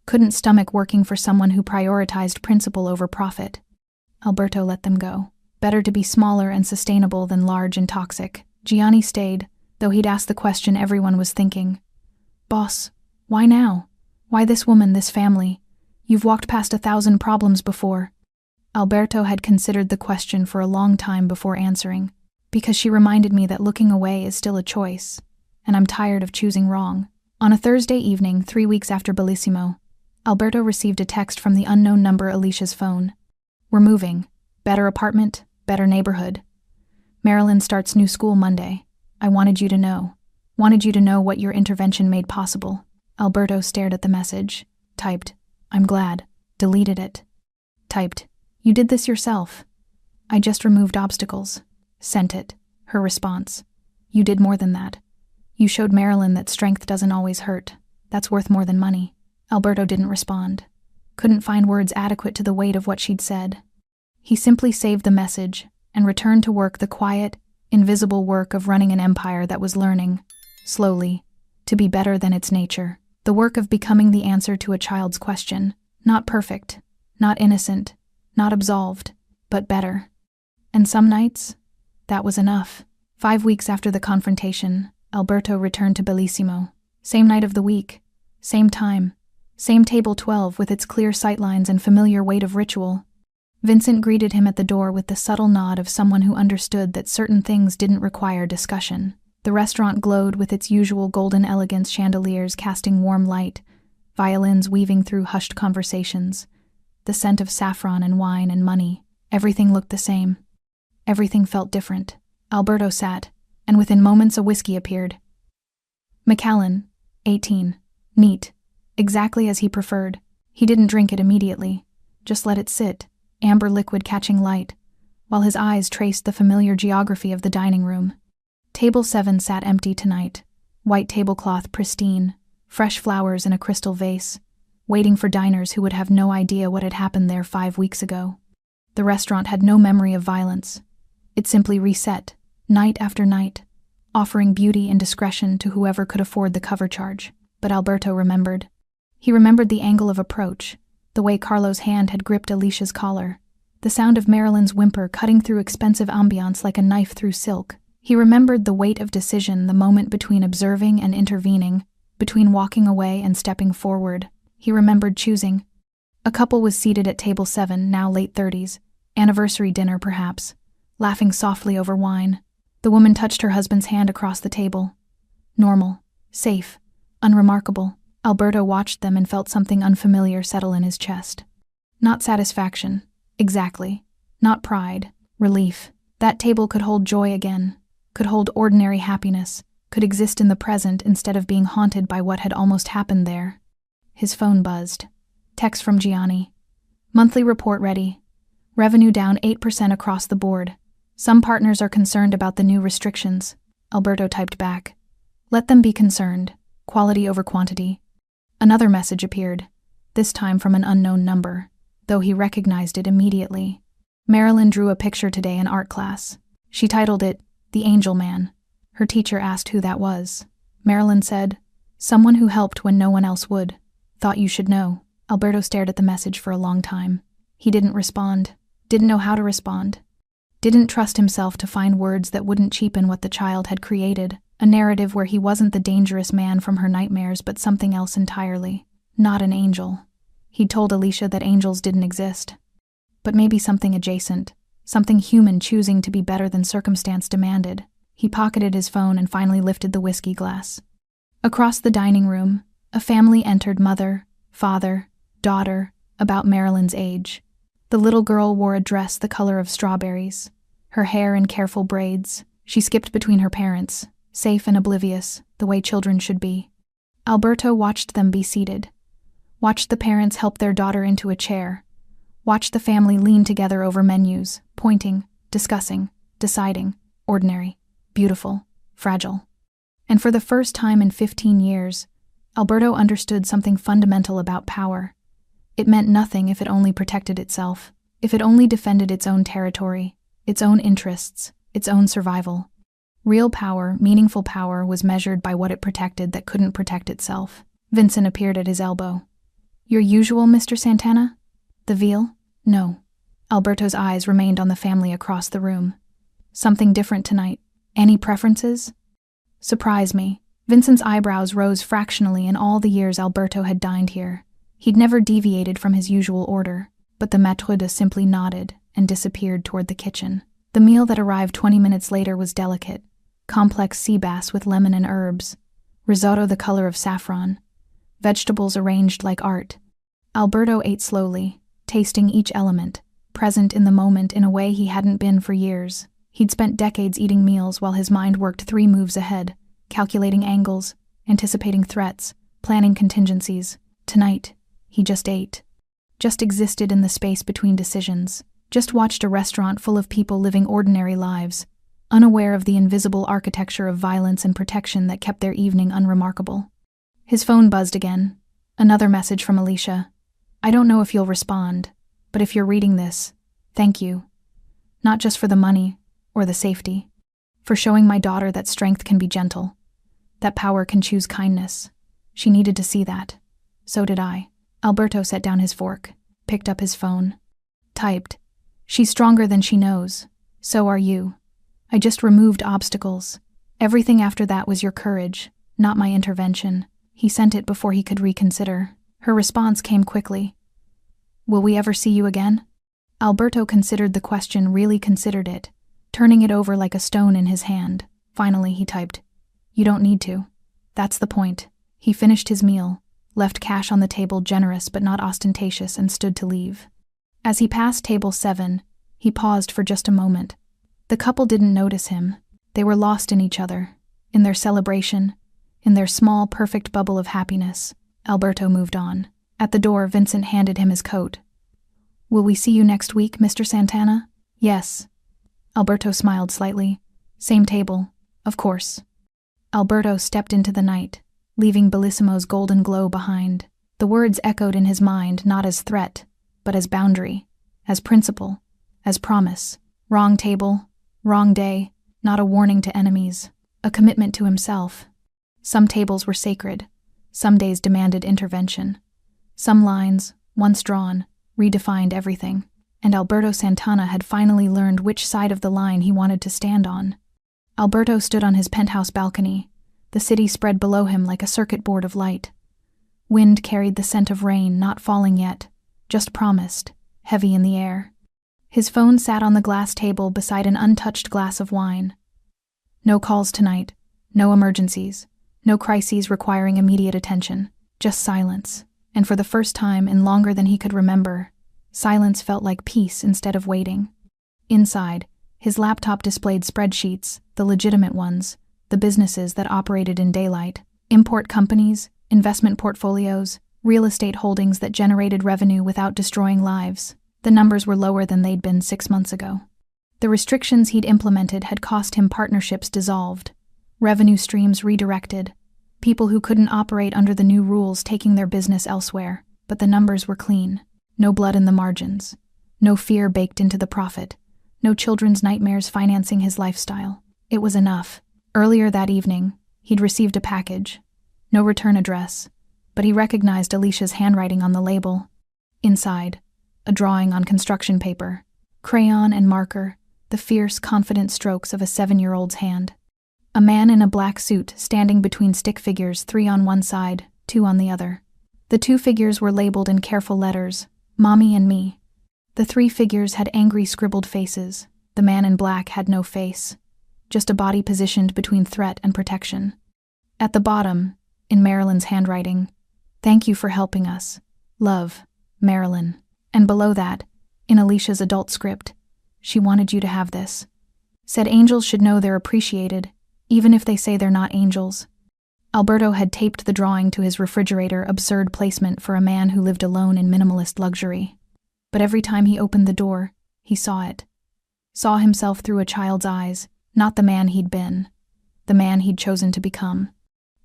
Couldn't stomach working for someone who prioritized principle over profit. Alberto let them go. Better to be smaller and sustainable than large and toxic. Gianni stayed, though he'd asked the question everyone was thinking. "Boss, why now? Why this woman, this family? You've walked past 1,000 problems before." Alberto had considered the question for a long time before answering, because she reminded me that looking away is still a choice, and I'm tired of choosing wrong. On a Thursday evening, 3 weeks after Bellissimo, Alberto received a text from the unknown number Alicia's phone. "We're moving. Better apartment, better neighborhood. Marilyn starts new school Monday. I wanted you to know. Wanted you to know what your intervention made possible." Alberto stared at the message. Typed, "I'm glad." Deleted it. Typed, "You did this yourself." "I just removed obstacles." Sent it. Her response, You did more than that. You showed Marilyn that strength doesn't always hurt. That's worth more than money. Alberto didn't respond. Couldn't find words adequate to the weight of what she'd said. He simply saved the message and returned to work, the quiet, invisible work of running an empire that was learning, slowly, to be better than its nature. The work of becoming the answer to a child's question. Not perfect, not innocent, not absolved, but better. And some nights, that was enough. 5 weeks after the confrontation, Alberto returned to Bellissimo. Same night of the week, same time, same table 12 with its clear sightlines and familiar weight of ritual. Vincent greeted him at the door with the subtle nod of someone who understood that certain things didn't require discussion. The restaurant glowed with its usual golden elegance, chandeliers casting warm light, violins weaving through hushed conversations, the scent of saffron and wine and money. Everything looked the same. Everything felt different. Alberto sat, and within moments a whiskey appeared. Macallan, 18. Neat. Exactly as he preferred. He didn't drink it immediately. Just let it sit, amber liquid catching light, while his eyes traced the familiar geography of the dining room. Table 7 sat empty tonight. White tablecloth pristine, fresh flowers in a crystal vase, waiting for diners who would have no idea what had happened there 5 weeks ago. The restaurant had no memory of violence. It simply reset, night after night, offering beauty and discretion to whoever could afford the cover charge. But Alberto remembered. He remembered the angle of approach, the way Carlo's hand had gripped Alicia's collar, the sound of Marilyn's whimper cutting through expensive ambiance like a knife through silk. He remembered the weight of decision, the moment between observing and intervening, between walking away and stepping forward. He remembered choosing. A couple was seated at table 7, now late 30s, anniversary dinner perhaps, laughing softly over wine. The woman touched her husband's hand across the table. Normal, safe, unremarkable. Alberto watched them and felt something unfamiliar settle in his chest. Not satisfaction, exactly. Not pride, relief. That table could hold joy again, could hold ordinary happiness, could exist in the present instead of being haunted by what had almost happened there. His phone buzzed. Text from Gianni. Monthly report ready. Revenue down 8% across the board. Some partners are concerned about the new restrictions. Alberto typed back. Let them be concerned. Quality over quantity. Another message appeared, this time from an unknown number, though he recognized it immediately. Marilyn drew a picture today in art class. She titled it, The Angel Man. Her teacher asked who that was. Marilyn said, someone who helped when no one else would. Thought you should know. Alberto stared at the message for a long time. He didn't respond. Didn't know how to respond. Didn't trust himself to find words that wouldn't cheapen what the child had created. A narrative where he wasn't the dangerous man from her nightmares but something else entirely. Not an angel. He'd told Alicia that angels didn't exist. But maybe something adjacent. Something human choosing to be better than circumstance demanded. He pocketed his phone and finally lifted the whiskey glass. Across the dining room, a family entered, mother, father, daughter, about Marilyn's age. The little girl wore a dress the color of strawberries, her hair in careful braids. She skipped between her parents, safe and oblivious, the way children should be. Alberto watched them be seated, watched the parents help their daughter into a chair, watched the family lean together over menus, pointing, discussing, deciding, ordinary, beautiful, fragile. And for the first time in 15 years, Alberto understood something fundamental about power. It meant nothing if it only protected itself, if it only defended its own territory, its own interests, its own survival. Real power, meaningful power, was measured by what it protected that couldn't protect itself. Vincent appeared at his elbow. Your usual, Mr. Santana? The veal? No. Alberto's eyes remained on the family across the room. Something different tonight. Any preferences? Surprise me. Vincent's eyebrows rose fractionally in all the years Alberto had dined here. He'd never deviated from his usual order, but the maître d' simply nodded and disappeared toward the kitchen. The meal that arrived 20 minutes later was delicate. Complex sea bass with lemon and herbs, risotto the color of saffron, vegetables arranged like art. Alberto ate slowly, tasting each element, present in the moment in a way he hadn't been for years. He'd spent decades eating meals while his mind worked 3 moves ahead, calculating angles, anticipating threats, planning contingencies. Tonight, he just ate. Just existed in the space between decisions. Just watched a restaurant full of people living ordinary lives, unaware of the invisible architecture of violence and protection that kept their evening unremarkable. His phone buzzed again. Another message from Alicia. I don't know if you'll respond, but if you're reading this, thank you. Not just for the money or the safety, for showing my daughter that strength can be gentle, that power can choose kindness. She needed to see that. So did I. Alberto set down his fork, picked up his phone. Typed. She's stronger than she knows. So are you. I just removed obstacles. Everything after that was your courage, not my intervention. He sent it before he could reconsider. Her response came quickly. Will we ever see you again? Alberto considered the question, really considered it, turning it over like a stone in his hand. Finally, he typed, You don't need to. That's the point. He finished his meal, left cash on the table, generous but not ostentatious, and stood to leave. As he passed table 7, he paused for just a moment. The couple didn't notice him. They were lost in each other, in their celebration, in their small, perfect bubble of happiness. Alberto moved on. At the door, Vincent handed him his coat. Will we see you next week, Mr. Santana? Yes. Alberto smiled slightly. Same table, of course. Alberto stepped into the night, leaving Bellissimo's golden glow behind. The words echoed in his mind, not as threat, but as boundary, as principle, as promise. Wrong table, wrong day, not a warning to enemies, a commitment to himself. Some tables were sacred, some days demanded intervention. Some lines, once drawn, redefined everything, and Alberto Santana had finally learned which side of the line he wanted to stand on. Alberto stood on his penthouse balcony, the city spread below him like a circuit board of light. Wind carried the scent of rain, not falling yet, just promised, heavy in the air. His phone sat on the glass table beside an untouched glass of wine. No calls tonight, no emergencies, no crises requiring immediate attention, just silence. And for the first time in longer than he could remember, silence felt like peace instead of waiting. Inside, his laptop displayed spreadsheets, the legitimate ones, the businesses that operated in daylight, import companies, investment portfolios, real estate holdings that generated revenue without destroying lives. The numbers were lower than they'd been 6 months ago. The restrictions he'd implemented had cost him partnerships dissolved, revenue streams redirected, people who couldn't operate under the new rules taking their business elsewhere, but the numbers were clean. No blood in the margins. No fear baked into the profit. No children's nightmares financing his lifestyle. It was enough. Earlier that evening, he'd received a package. No return address, but he recognized Alicia's handwriting on the label. Inside, a drawing on construction paper. Crayon and marker, the fierce, confident strokes of a 7-year-old's hand. A man in a black suit standing between stick figures, 3 on one side, 2 on the other. The 2 figures were labeled in careful letters, Mommy and Me. The 3 figures had angry scribbled faces. The man in black had no face, just a body positioned between threat and protection. At the bottom, in Marilyn's handwriting, Thank you for helping us. Love, Marilyn. And below that, in Alicia's adult script, She wanted you to have this. Said angels should know they're appreciated, even if they say they're not angels. Alberto had taped the drawing to his refrigerator, absurd placement for a man who lived alone in minimalist luxury. But every time he opened the door, he saw it. Saw himself through a child's eyes, not the man he'd been, the man he'd chosen to become.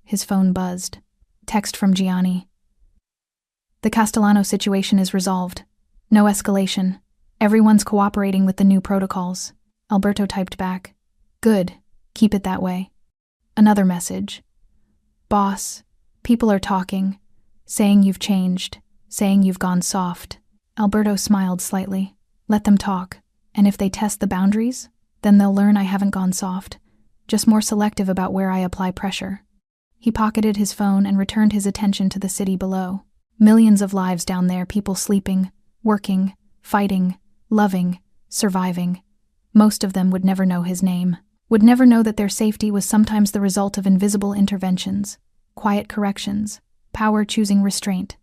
His phone buzzed. Text from Gianni. The Castellano situation is resolved. No escalation. Everyone's cooperating with the new protocols. Alberto typed back. Good. Keep it that way. Another message. Boss, people are talking, saying you've changed, saying you've gone soft. Alberto smiled slightly. Let them talk. And if they test the boundaries, then they'll learn I haven't gone soft, just more selective about where I apply pressure. He pocketed his phone and returned his attention to the city below. Millions of lives down there, people sleeping, working, fighting, loving, surviving. Most of them would never know his name, would never know that their safety was sometimes the result of invisible interventions, quiet corrections, power choosing restraint.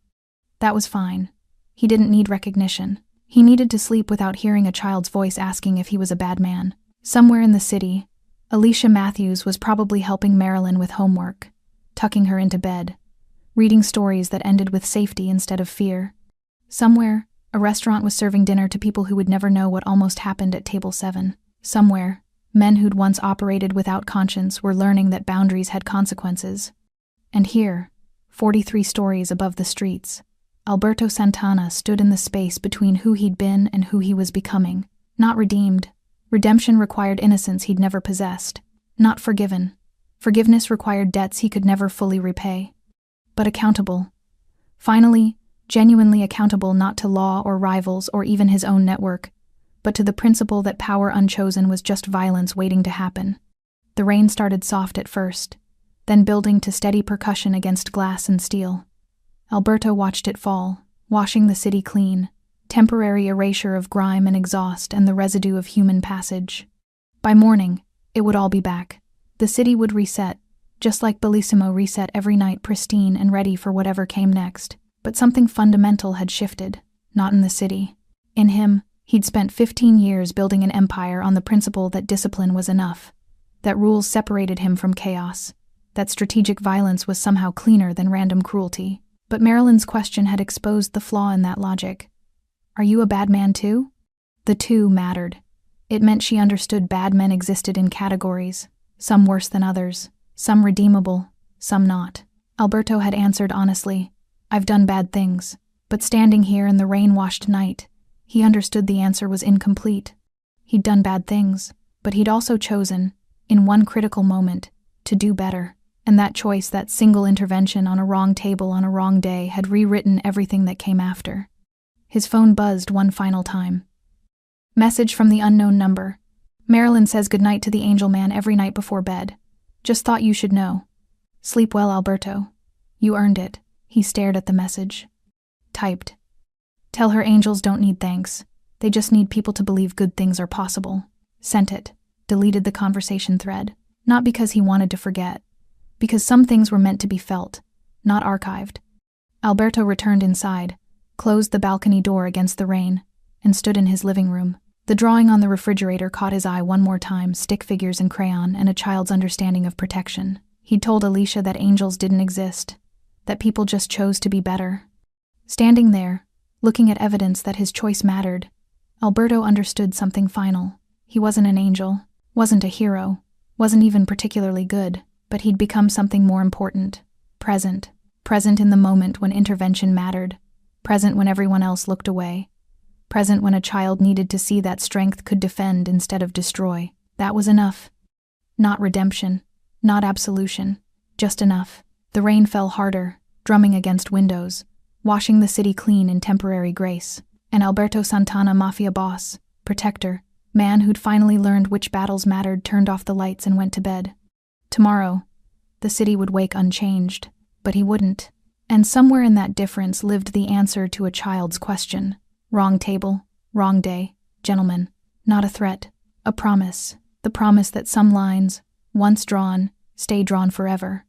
That was fine. He didn't need recognition. He needed to sleep without hearing a child's voice asking if he was a bad man. Somewhere in the city, Alicia Matthews was probably helping Marilyn with homework, tucking her into bed, reading stories that ended with safety instead of fear. Somewhere, a restaurant was serving dinner to people who would never know what almost happened at table 7. Somewhere, Men who'd once operated without conscience were learning that boundaries had consequences. And here, 43 stories above the streets, Alberto Santana stood in the space between who he'd been and who he was becoming. Not redeemed. Redemption required innocence he'd never possessed. Not forgiven. Forgiveness required debts he could never fully repay. But accountable. Finally, genuinely accountable, not to law or rivals or even his own network, but to the principle that power unchosen was just violence waiting to happen. The rain started soft at first, then building to steady percussion against glass and steel. Alberto watched it fall, washing the city clean, temporary erasure of grime and exhaust and the residue of human passage. By morning, it would all be back. The city would reset, just like Bellissimo reset every night, pristine and ready for whatever came next. But something fundamental had shifted, not in the city. In him, he'd spent 15 years building an empire on the principle that discipline was enough, that rules separated him from chaos, that strategic violence was somehow cleaner than random cruelty. But Marilyn's question had exposed the flaw in that logic. Are you a bad man too? The two mattered. It meant she understood bad men existed in categories, some worse than others, some redeemable, some not. Alberto had answered honestly, I've done bad things. But standing here in the rain-washed night, he understood the answer was incomplete. He'd done bad things, but he'd also chosen, in one critical moment, to do better. And that choice, that single intervention on a wrong table on a wrong day, had rewritten everything that came after. His phone buzzed one final time. Message from the unknown number. Marilyn says goodnight to the angel man every night before bed. Just thought you should know. Sleep well, Alberto. You earned it. He stared at the message. Typed. Tell her angels don't need thanks. They just need people to believe good things are possible. Sent it. Deleted the conversation thread. Not because he wanted to forget. Because some things were meant to be felt, not archived. Alberto returned inside, closed the balcony door against the rain, and stood in his living room. The drawing on the refrigerator caught his eye one more time, stick figures and crayon and a child's understanding of protection. He'd told Alicia that angels didn't exist, that people just chose to be better. Standing there, looking at evidence that his choice mattered, Alberto understood something final. He wasn't an angel, wasn't a hero, wasn't even particularly good. But he'd become something more important, present in the moment when intervention mattered, present when everyone else looked away, present when a child needed to see that strength could defend instead of destroy. That was enough. Not redemption, not absolution, just enough. The rain fell harder, drumming against windows, washing the city clean in temporary grace. And Alberto Santana, Mafia boss, protector, man who'd finally learned which battles mattered, turned off the lights and went to bed. Tomorrow, the city would wake unchanged, but he wouldn't. And somewhere in that difference lived the answer to a child's question. Wrong table, wrong day, gentlemen. Not a threat, a promise. The promise that some lines, once drawn, stay drawn forever.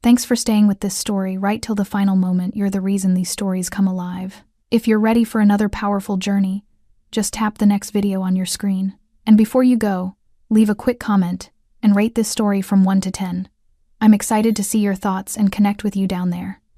Thanks for staying with this story right till the final moment. You're the reason these stories come alive. If you're ready for another powerful journey, just tap the next video on your screen. And before you go, leave a quick comment and rate this story from 1 to 10. I'm excited to see your thoughts and connect with you down there.